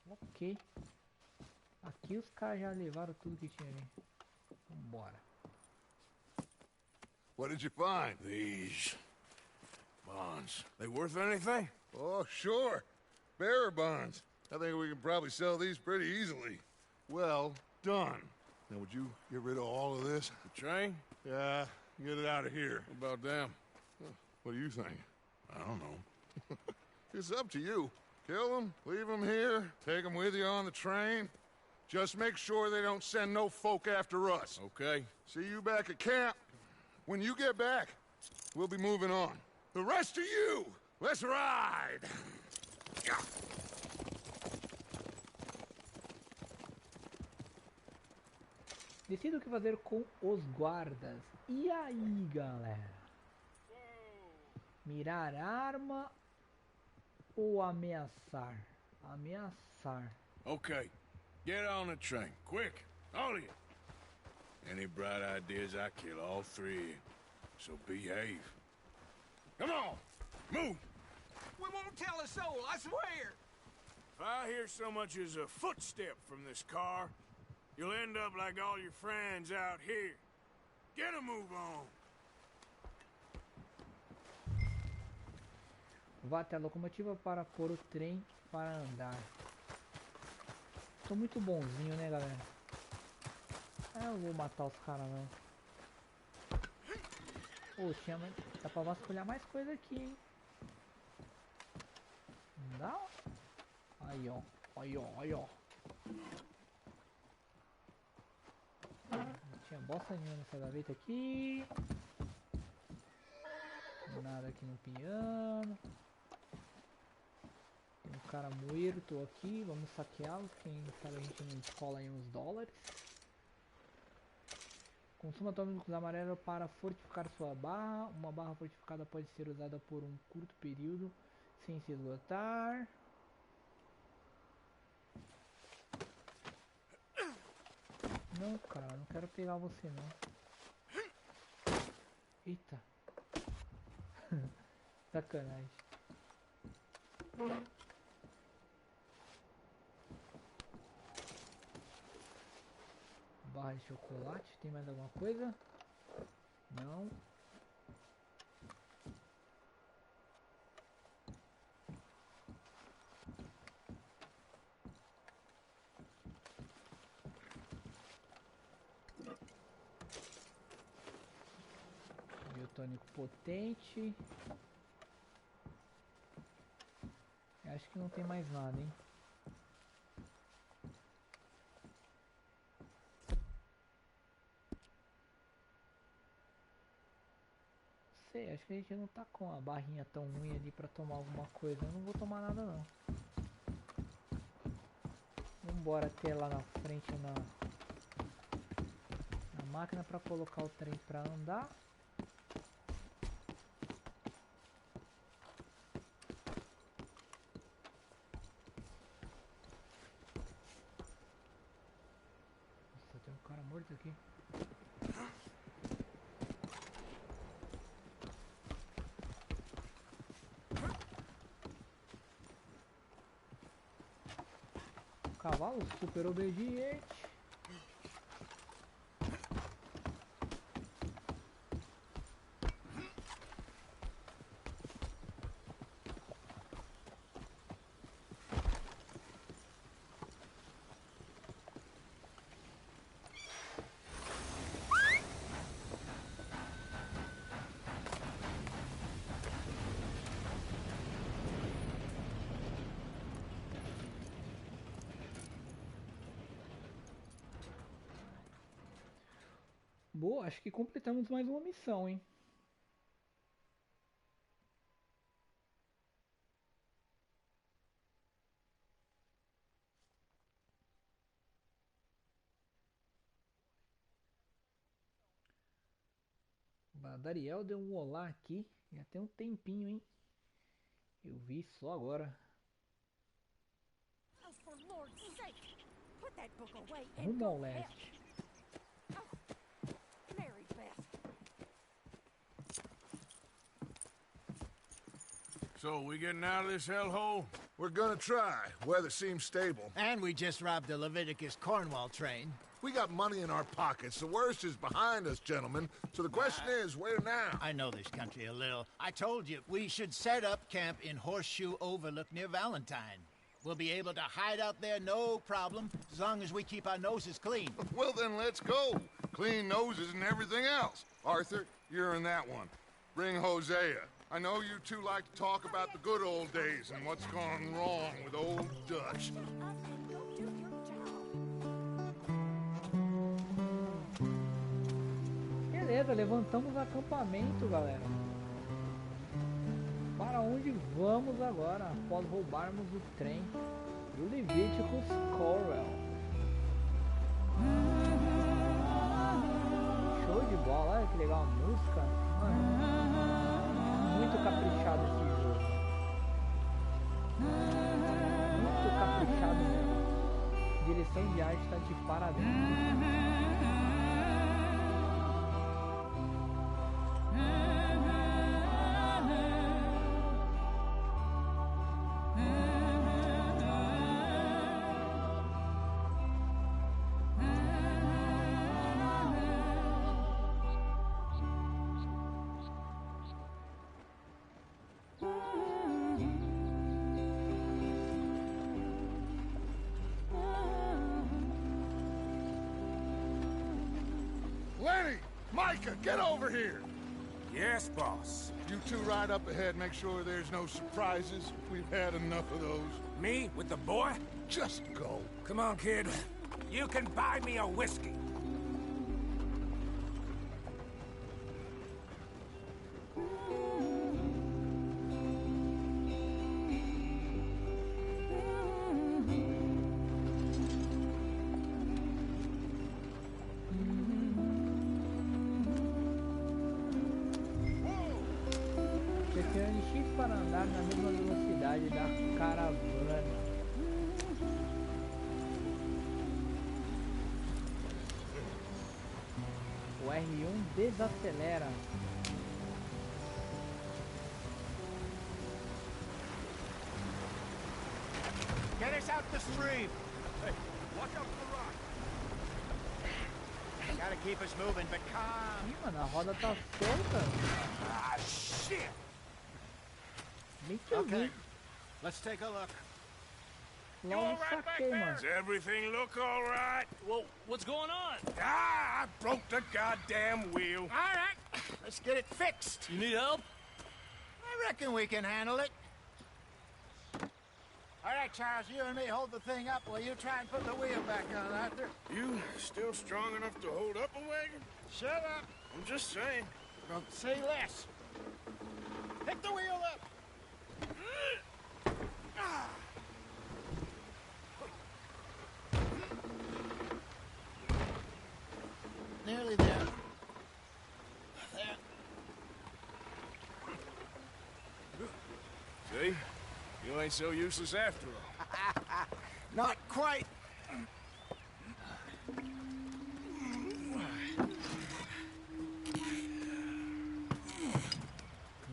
Ok. Aqui os caras já levaram tudo que tinha ali. Vambora. What did you find? These bonds. They worth anything? Oh, sure. Bearer bonds. I think we can probably sell these pretty easily. Well done. Now, would you get rid of all of this? The train? Yeah, get it out of here. What about them? What do you think? I don't know. It's up to you. Kill them, leave them here, take them with you on the train. Just make sure they don't send no folk after us. Okay. See you back at camp. When you get back, we'll be moving on. The rest of you, let's ride! Decido o que fazer com os guardas. E aí, galera? Mirar arma ou ameaçar? Ameaçar. Okay. Get on the train. Quick. All of you. Any bright ideas, I kill all three of you. So behave. Come on. Move. We won't tell a soul, I swear. If I hear so much as a footstep from this car, you'll end up like all your friends out here. Get a move on. Vá até a locomotiva para pôr o trem para andar. Tô muito bonzinho, né, galera? Eu vou matar os caras não. Pô, tinha mais... dá pra vasculhar mais coisa aqui, hein? Não dá? Aí, ó. Aí, ó. Aí, ó. Não tinha bosta nenhuma nessa gaveta aqui. Nada aqui no piano. Tem um cara muerto aqui. Vamos saqueá-lo. Quem sabe a gente não escola aí uns dólares. Consuma atômicos amarelos para fortificar sua barra. Uma barra fortificada pode ser usada por um curto período sem se esgotar. Não, cara, não quero pegar você não. Eita. Sacanagem. Barra de chocolate, tem mais alguma coisa? Não. Biotônico potente. Acho que não tem mais nada, hein? Sei, acho que a gente não tá com a barrinha tão ruim ali pra tomar alguma coisa. Eu não vou tomar nada não. Vambora até lá na frente na máquina pra colocar o trem pra andar. Nossa, tem um cara morto aqui. Cavalo super obediente. Boa, acho que completamos mais uma missão, hein? A Dariel deu um olá aqui, já tem um tempinho, hein? Eu vi só agora. Rumo ao leste. So, we getting out of this hellhole? We're gonna try. Weather seems stable. And we just robbed the Leviticus Cornwall train. We got money in our pockets. The worst is behind us, gentlemen. So the question is, where now? I know this country a little. I told you, we should set up camp in Horseshoe Overlook near Valentine. We'll be able to hide out there, no problem, as long as we keep our noses clean. Well, then let's go. Clean noses and everything else. Arthur, you're in that one. Bring Hosea. I know you two like to talk about the good old days and what's gone wrong with old Dutch. Beleza, levantamos acampamento, galera. Para onde vamos agora, após roubarmos o trem do Leviticus Cornwall? Show de bola, olha que legal a música. Mano, muito caprichado esse jogo. Muito caprichado mesmo. Direção de arte está de parabéns. Lenny! Micah, get over here! Yes, boss. You two ride up ahead, make sure there's no surprises. We've had enough of those. Me with the boy? Just go. Come on, kid. You can buy me a whiskey. Pressione X para andar na mesma velocidade da caravana. O R1 desacelera. Get us out the stream. Hey, watch out for the rock. Gotta keep us moving, but calm. Ih, mano, a roda tá solta. Ah, shit! Bem que eu Okay, vi. let's take a look. Logo saquei, mano. Does everything look all right? Well, what's going on? Ah, I broke the goddamn wheel. All right, let's get it fixed. You need help? I reckon we can handle it. All right, Charles, you and me hold the thing up while you try and put the wheel back on, Arthur. You still strong enough to hold up a wagon? Shut up. I'm just saying. Don't say less. Pick the wheel up. Nearly there. There. See? You ain't so useless after all. Not quite.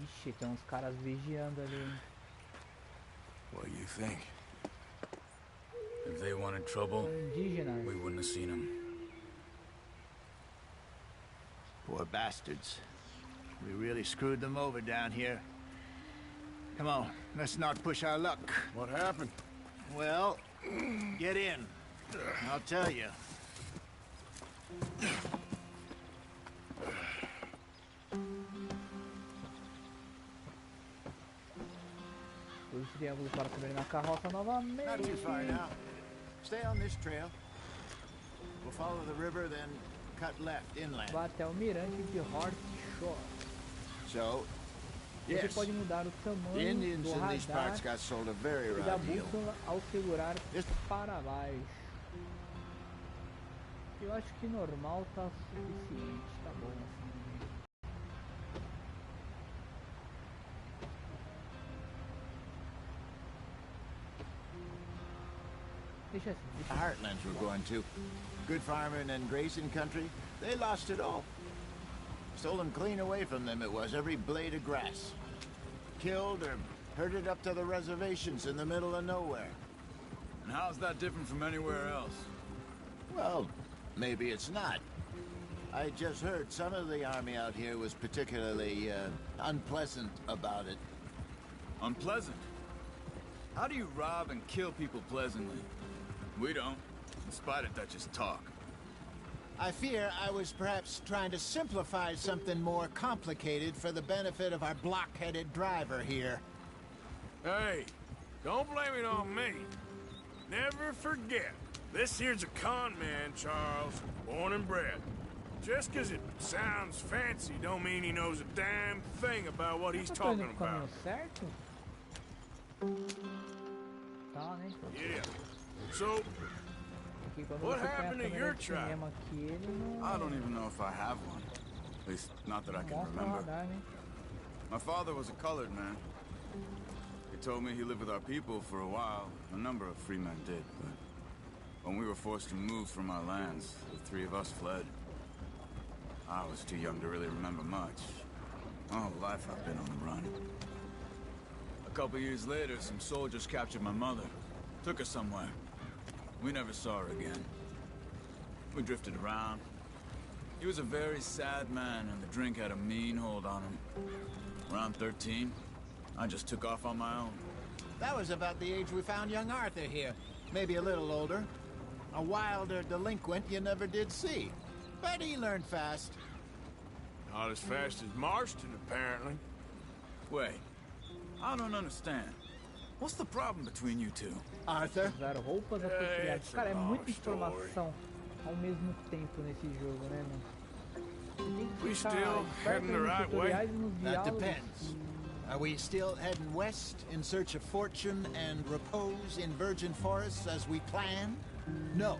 Ixi, tem uns caras vigiando ali. What do you think? If they wanted trouble, Indígenas. we wouldn't have seen them. Poor bastards. We really screwed them over down here. Come on, let's not push our luck. What happened? Well, get in. I'll tell you. Use o triângulo para subir na carroça novamente. Not too far now. Stay on this trail. We'll follow the river, then cut left inland. Vá até o mirante de Horse Shore. So, Você yes, pode mudar o the tamanho Indians do in these radar parts got sold a very e da raw deal. bússola ao segurar This- para baixo. Eu acho que normal tá suficiente, tá bom assim. Deixa assim, The deixa assim. Heartlands we're going to. Good farming and grazing country. They lost it all. Stolen clean away from them it was, every blade of grass. Killed or Herded up to the reservations in the middle of nowhere. And how's that different from anywhere else? Well, maybe it's not. I just heard some of the army out here was particularly, unpleasant about it. Unpleasant? How do you rob and kill people pleasantly? We don't, in spite of Dutch's talk. I fear I was perhaps trying to simplify something more complicated for the benefit of our block-headed driver here. Hey, don't blame it on me. Never forget, this here's a con man, Charles, born and bred. Just 'cause it sounds fancy don't mean he knows a damn thing about what he's talking about. Certo? Tá, né? Yeah. So, Aqui, quando what você tem a happened to câmera your de tribe? cinema aqui, ele não I don't even know if I have one. At least, not that I can mostra o remember. radar, né? My father was a colored man. He told me he lived with our people for a while. A number of free men did, but when we were forced to move from our lands, the three of us fled. I was too young to really remember much. My whole life I've been on the run. A couple years later, some soldiers captured my mother. Took her somewhere. We never saw her again. We drifted around. He was a very sad man, and the drink had a mean hold on him. Around 13, I just took off on my own. That was about the age we found young Arthur here. Maybe a little older. A wilder delinquent you never did see. But he learned fast. Not as fast as Marston, apparently. Wait, I don't understand. What's the problem between you two? Arthur? Usaram roupas apropriadas. it's a Cara, é long muita story. informação ao mesmo tempo nesse jogo, né, mano? Você tem que We ficar still esperto heading the nos right way? tutoriais e nos That diálogos. depends. Are we still heading west in search of fortune and repose in virgin forests as we planned? No.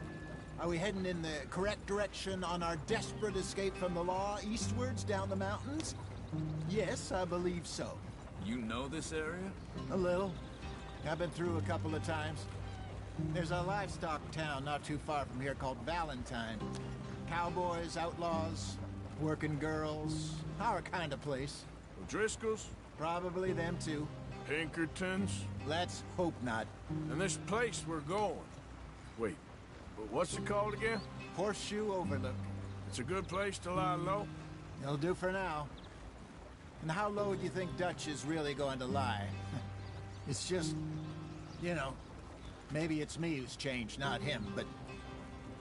Are we heading in the correct direction on our desperate escape from the law eastwards down the mountains? Yes, I believe so. You know this area? A little. I've been through a couple of times. There's a livestock town not too far from here called Valentine. Cowboys, outlaws, working girls, our kind of place. O'Driscoll's? Probably them too. Pinkertons? Let's hope not. And this place we're going. Wait, but what's it called again? Horseshoe Overlook. It's a good place to lie low? It'll do for now. And how low do you think Dutch is really going to lie? It's just, you know, maybe it's me who's changed, not him, but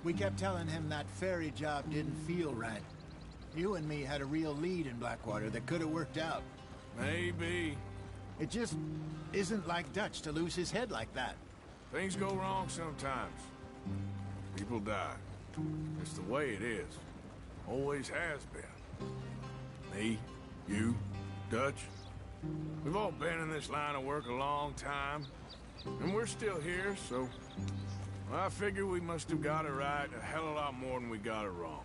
we kept telling him that ferry job didn't feel right. You and me had a real lead in Blackwater that could have worked out. Maybe. It just isn't like Dutch to lose his head like that. Things go wrong sometimes. People die. It's the way it is. Always has been. Me, you, Dutch. We've all been in this line of work a long time. And we're still here, so... well, I figure we must have got it right a hell of a lot more than we got it wrong.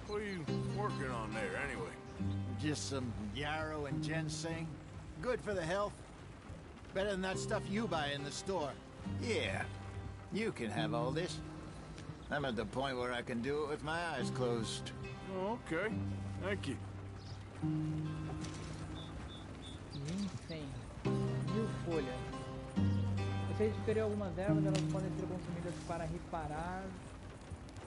What are you working on there, anyway? Just some yarrow and ginseng. Good for the health. Better than that stuff you buy in the store. Yeah, you can have all this. I'm at the point where I can do it with my eyes closed. Oh, okay. Thank you. Ginseng. 1000 folhas. Você adquiriu algumas ervas, elas podem ser consumidas para reparar.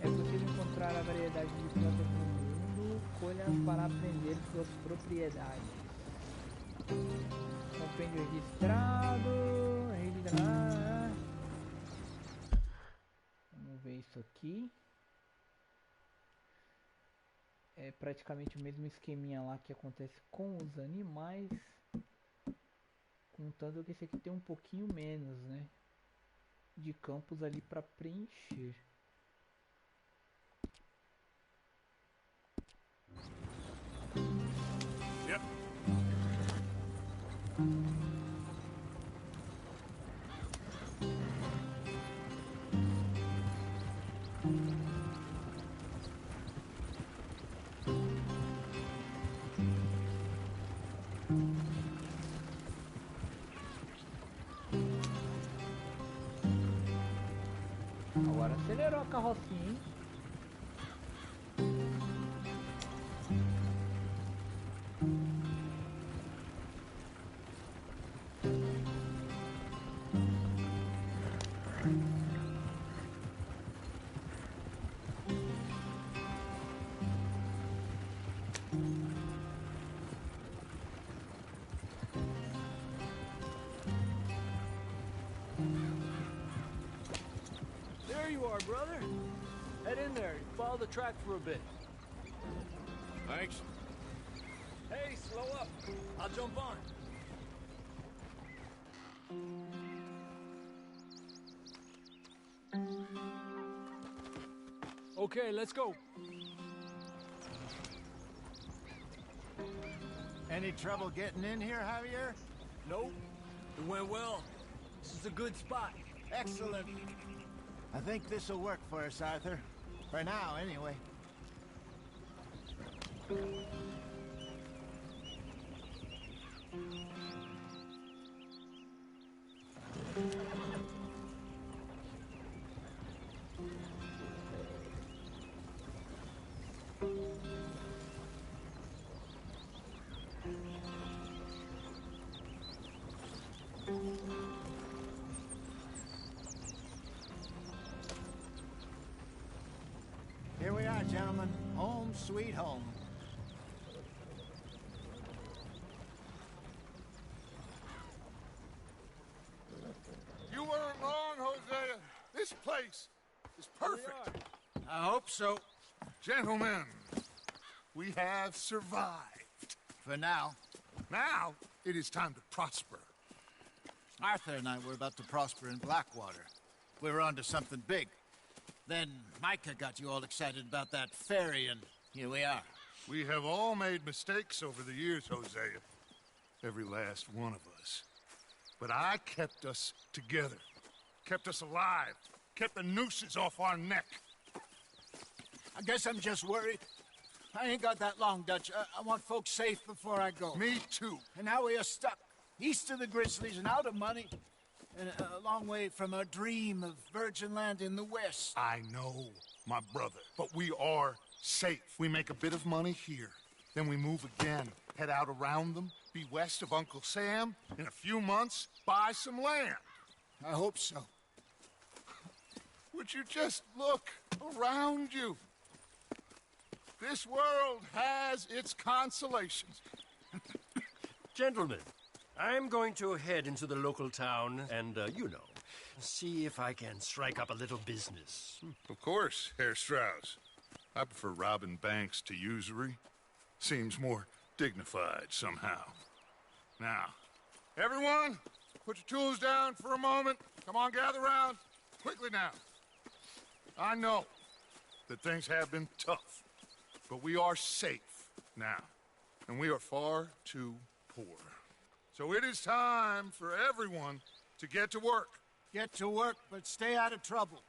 É possível encontrar a variedade de plantas no mundo. Colha para aprender suas propriedades. Compêndio registrado. Vamos ver isso aqui. É praticamente o mesmo esqueminha lá que acontece com os animais. Contando que esse aqui tem um pouquinho menos, né? De campos ali para preencher. Yep. Agora acelerou a carrocinha, hein? you are, brother. Head in there and follow the track for a bit. Thanks. Hey, slow up. I'll jump on. Okay, let's go. Any trouble getting in here, Javier? Nope. It went well. This is a good spot. Excellent. I think this'll work for us, Arthur. For now, anyway. Here we are, gentlemen. Home sweet home. You weren't wrong, Hosea. This place is perfect. I hope so. Gentlemen, we have survived. For now. Now, it is time to prosper. Arthur and I were about to prosper in Blackwater. We were onto something big. Then Micah got you all excited about that ferry, and here we are. We have all made mistakes over the years, Hosea. Every last one of us. But I kept us together. Kept us alive. Kept the nooses off our neck. I guess I'm just worried. I ain't got that long, Dutch. I want folks safe before I go. Me too. And now we are stuck east of the Grizzlies and out of money. And a long way from a dream of virgin land in the west. I know, my brother. But we are safe. We make a bit of money here. Then we move again. Head out around them. Be west of Uncle Sam. In a few months, buy some land. I hope so. Would you just look around you? This world has its consolations. Gentlemen, I'm going to head into the local town and, see if I can strike up a little business. Of course, Herr Strauss. I prefer robbing banks to usury. Seems more dignified somehow. Now, everyone, put your tools down for a moment. Come on, gather round. Quickly now. I know that things have been tough, but we are safe now, and we are far too poor. So it is time for everyone to get to work. Get to work, but stay out of trouble.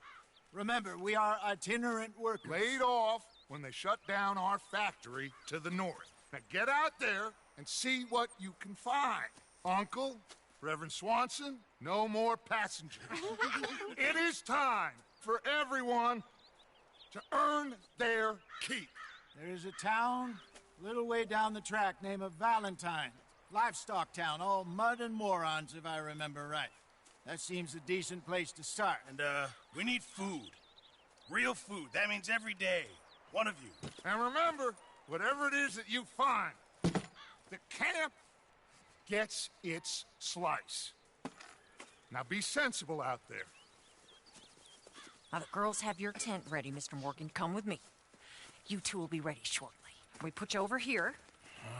Remember, we are itinerant workers. Laid off when they shut down our factory to the north. Now get out there and see what you can find. Uncle, Reverend Swanson, no more passengers. It is time for everyone to earn their keep. There is a town a little way down the track named Valentine. Livestock town, all mud and morons, if I remember right. That seems a decent place to start. And, we need food. Real food. That means every day. One of you. And remember, whatever it is that you find, the camp gets its slice. Now be sensible out there. Now the girls have your tent ready, Mr. Morgan. Come with me. You two will be ready shortly. We put you over here.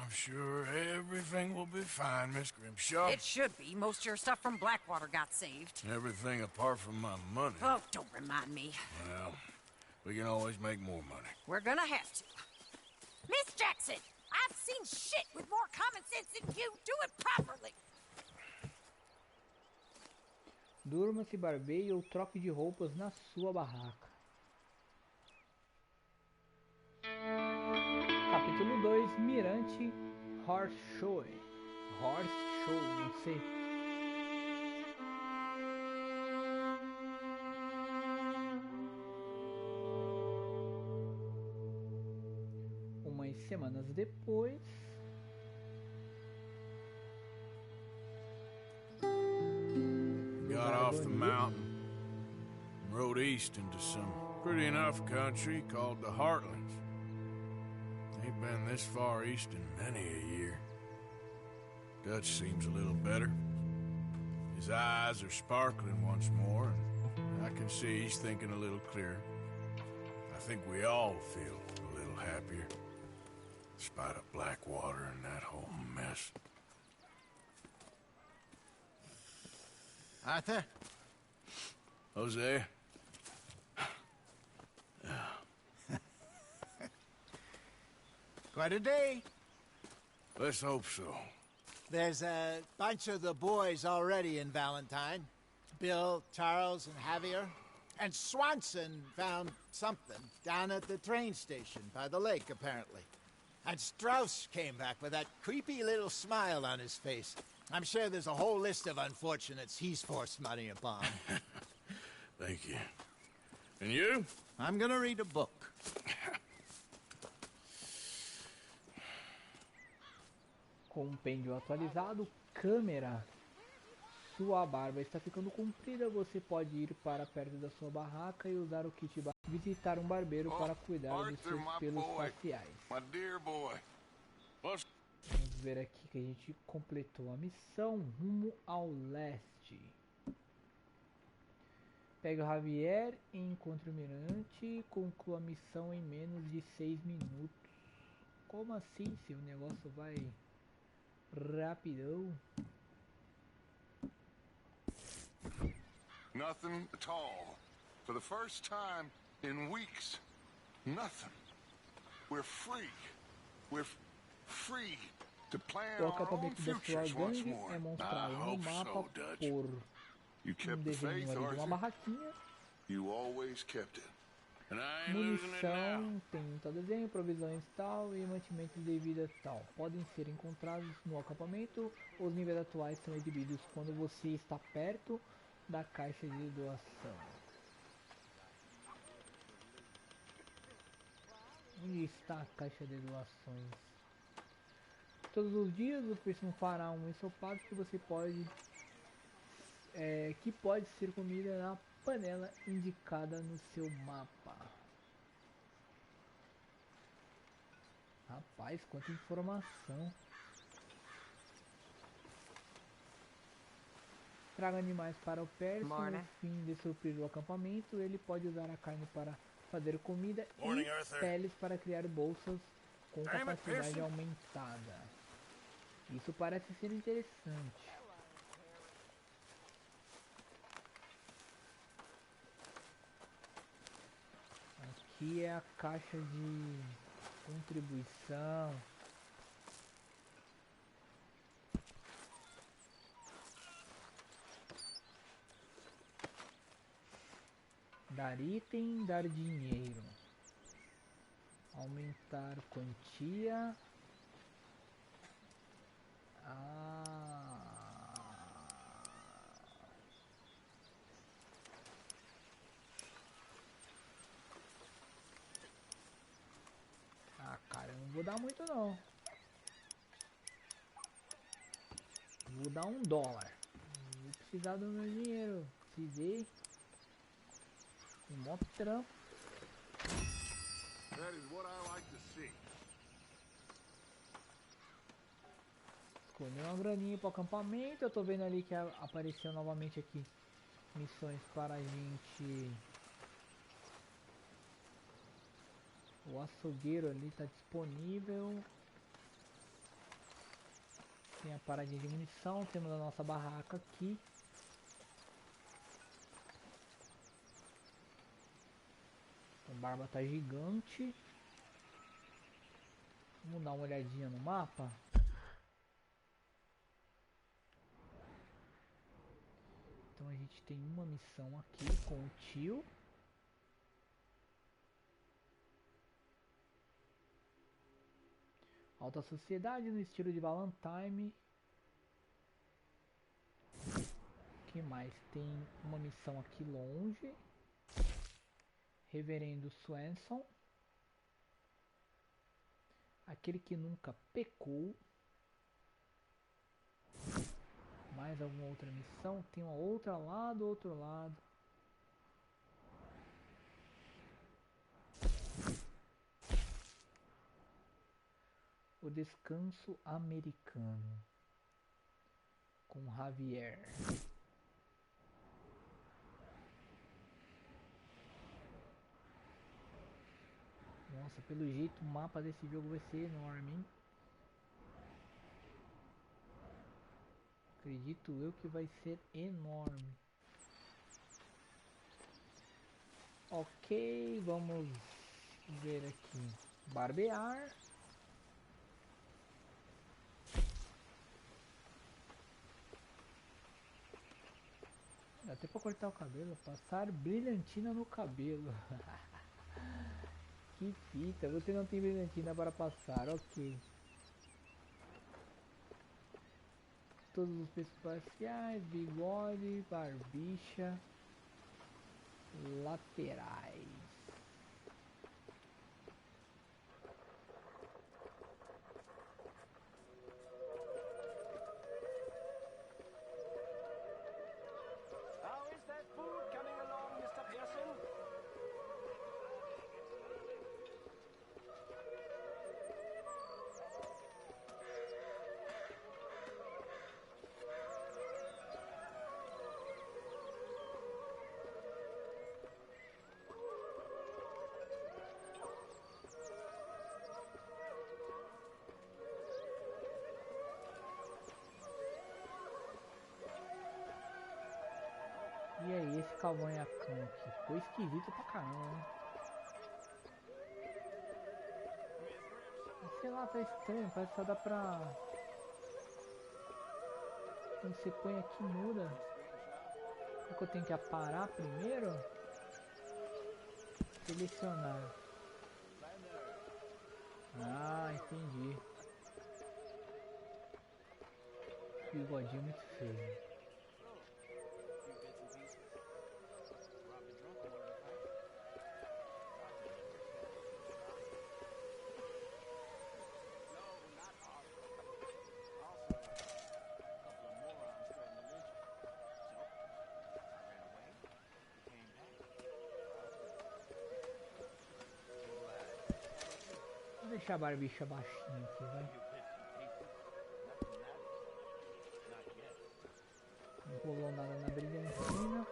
I'm sure everything will be fine, Miss Grimshaw. It should be. Most of your stuff from Blackwater got saved. Everything apart from my money. Oh, don't remind me. Well, we can always make more money. We're gonna have to. Miss Jackson, I've seen shit with more common sense than you. Do it properly. Durma, se barbeie ou troque de roupas na sua barraca. Capítulo 2, Mirante Horse Show. Horse Show, não sei. Umas semanas depois. Got off the mountain and rode east into some pretty enough country called the Heartlands. Ain't been this far east in many a year. Dutch seems a little better. His eyes are sparkling once more, and I can see he's thinking a little clearer. I think we all feel a little happier. Despite of Blackwater and that whole mess. Arthur? Jose? Quite a day. Let's hope so. There's a bunch of the boys already in Valentine. Bill, Charles, and Javier. And Swanson found something down at the train station by the lake, apparently. And Strauss came back with that creepy little smile on his face. I'm sure there's a whole list of unfortunates he's forced money upon. Thank you. And you? I'm gonna read a book. Compêndio atualizado, câmera. Sua barba está ficando comprida, você pode ir para perto da sua barraca e usar o kit visitar um barbeiro para cuidar dos seus pelos faciais. Vamos ver aqui que a gente completou a missão rumo ao leste. Pega o Javier e encontre o mirante. Conclua a missão em menos de 6 minutos. Como assim? Se o negócio vai rapidão. Nothing at all. For the first time in weeks. Nothing. We're free. We're free to plan O our own acampamento da sua futures once gangue more. é mostrado no mapa por desenho ali de uma barraquinha. You always kept it. And I ain't losing it Munição, now. tem tal desenho, provisões tal e mantimentos de vida tal. Podem ser encontrados no acampamento. Os níveis atuais são exibidos quando você está perto da caixa de doação. Onde está a caixa de doações? Todos os dias o personagem fará um ensopado que você pode ser comida na panela indicada no seu mapa. Rapaz, quanta informação. Traga animais para o perto. No fim de suprir o acampamento, ele pode usar a carne para fazer comida e peles para criar bolsas com capacidade aumentada. Isso parece ser interessante. Aqui é a caixa de contribuição. Dar item, dar dinheiro. Aumentar quantia. Cara, eu não vou dar muito não. Vou dar $1. Vou precisar do meu dinheiro. Precisei. Um mó trampo. That is what I like to see. Escolhi uma graninha para o acampamento. Eu tô vendo ali que apareceu novamente aqui missões para a gente. O açougueiro ali está disponível. Tem a paradinha de munição. Temos a nossa barraca aqui. A barba tá gigante. Vamos dar uma olhadinha no mapa. Então a gente tem uma missão aqui com o tio. Alta sociedade no estilo de Valentine. O que mais? Tem uma missão aqui longe. Reverendo Swanson. Aquele que nunca pecou. Mais alguma outra missão? Tem uma outra lá do outro lado. O descanso americano. Com Javier. Nossa, pelo jeito o mapa desse jogo vai ser enorme, hein? Acredito eu que vai ser enorme. Ok, vamos ver aqui. Barbear. Dá até pra cortar o cabelo. Passar brilhantina no cabelo. Que fita, você não tem brilhantina para passar, ok. Todos os preços parciais, bigode, barbicha, laterais. How is that food coming along, Mr. Pearson? E aí, esse cavanhacão aqui ficou esquisito pra caramba, né? Sei lá, tá estranho, parece que só dá pra... Quando você põe aqui muda. Será que eu tenho que aparar primeiro? Selecionar. Ah, entendi. Bigodinho muito feio. Vou deixar a barbicha baixinha aqui, vai. Não rolou nada na brilhantina.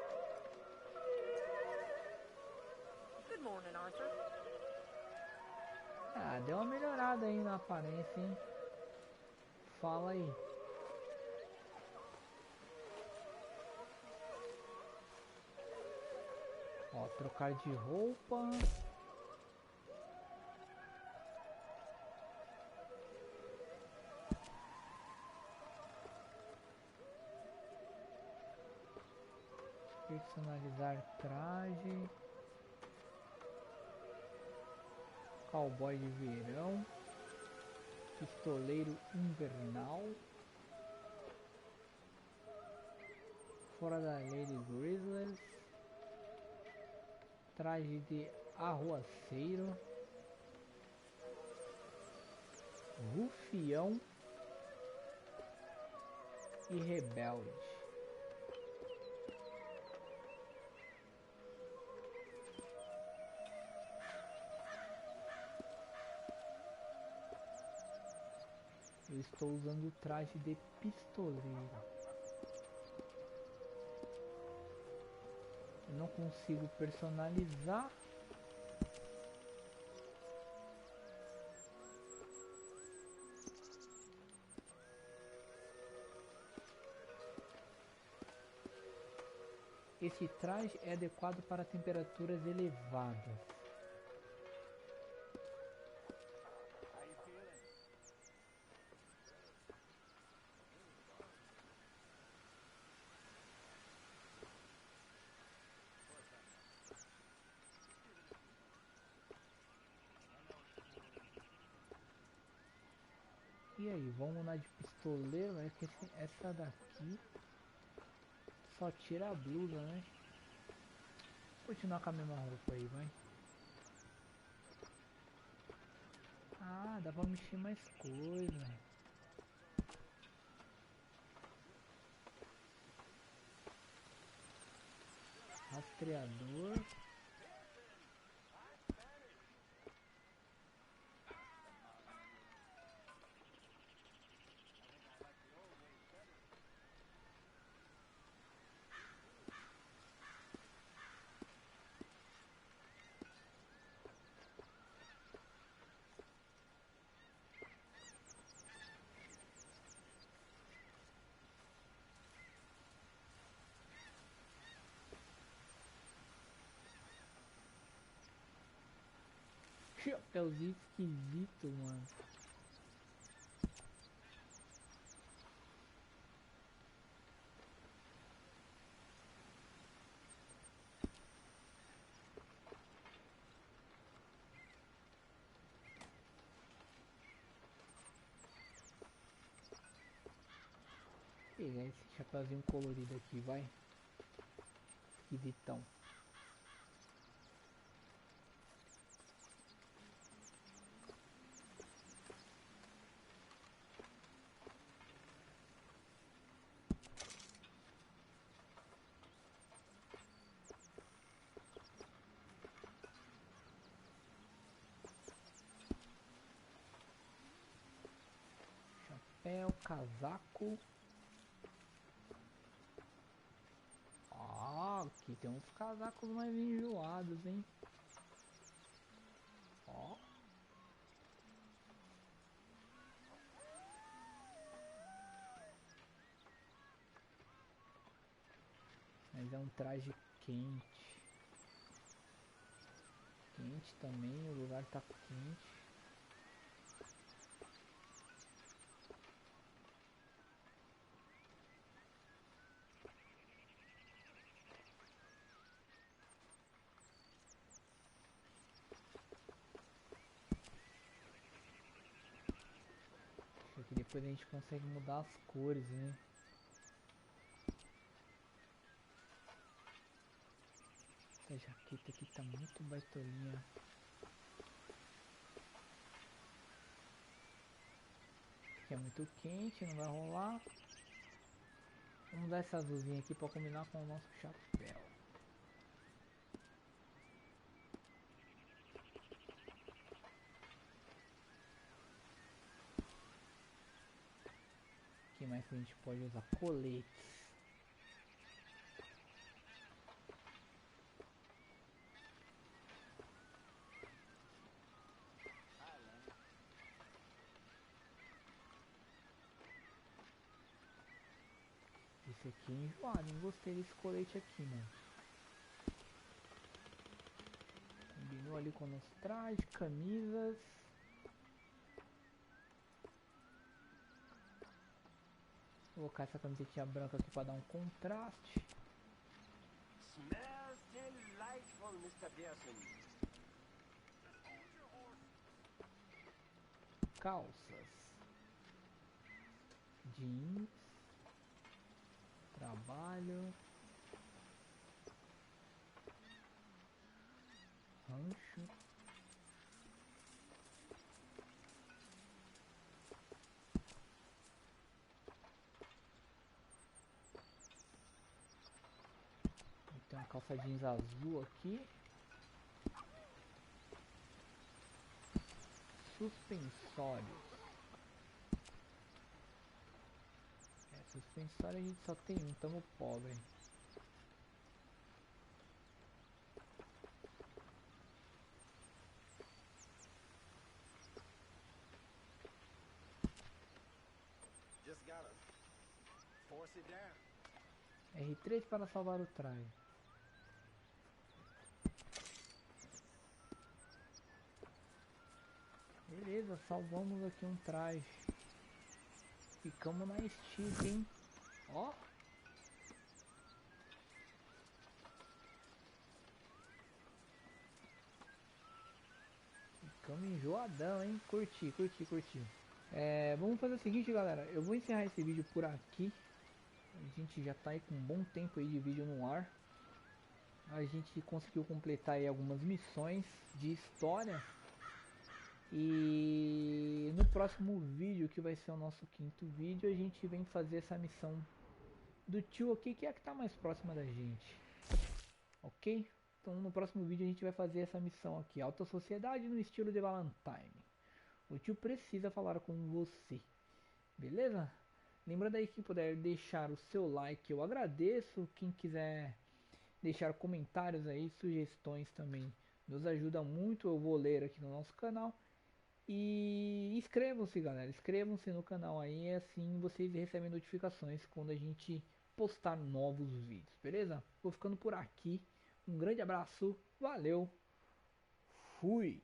Good morning, Arthur. Ah, deu uma melhorada aí na aparência, hein? Fala aí. Ó, trocar de roupa. Personalizar traje. Cowboy de verão. Pistoleiro invernal. Fora da Lady Grizzlies. Traje de arruaceiro. Rufião. E rebelde. Eu estou usando o traje de pistoleiro. Eu não consigo personalizar. Esse traje é adequado para temperaturas elevadas. E aí, vamos na de pistoleiro, é que essa daqui só tira a blusa, né? Vou continuar com a mesma roupa aí, vai. Ah, dá pra mexer mais coisa. Rastreador. Chapeuzinho esquisito, mano. Vou pegar esse chapeuzinho colorido aqui, vai. Esquisitão. Chapéu, casaco. Ah, aqui tem uns casacos mais enjoados, hein? Ó. Mas é um traje quente. Quente também, o lugar tá quente. Acho que depois a gente consegue mudar as cores, né? Essa jaqueta aqui tá muito baitolinha. Aqui é muito quente, não vai rolar. Vamos dar essa azulzinha aqui pra combinar com o nosso chapéu. O que mais que a gente pode usar? Coletes. Esse aqui é enjoado, não gostei desse colete aqui, mano. Combinou ali com os trajes, camisas. Vou colocar essa camisetinha branca aqui para dar um contraste. Smells delightful, Mr. Pearson. Calças. Jeans. Trabalho. Rancho. Tem uma calça jeans azul aqui. Suspensórios. Suspensório a gente só tem um, tamo pobre. Just gotta force it down. R3 para salvar o traje. Beleza, salvamos aqui um traje. Ficamos na estica, hein? Ó. Ficamos enjoadão, hein? Curti. Vamos fazer o seguinte, galera. Eu vou encerrar esse vídeo por aqui. A gente já tá aí com um bom tempo aí de vídeo no ar. A gente conseguiu completar aí algumas missões de história. E no próximo vídeo, que vai ser o nosso quinto vídeo, a gente vem fazer essa missão do tio aqui, que é a que tá mais próxima da gente. Ok? Então no próximo vídeo a gente vai fazer essa missão aqui, Alta Sociedade no estilo de Valentine. O tio precisa falar com você. Beleza? Lembrando aí que puder deixar o seu like, eu agradeço. Quem quiser deixar comentários aí, sugestões também, nos ajuda muito, eu vou ler aqui no nosso canal. E inscrevam-se, galera, inscrevam-se no canal aí, assim vocês recebem notificações quando a gente postar novos vídeos, beleza? Vou ficando por aqui, um grande abraço, valeu, fui!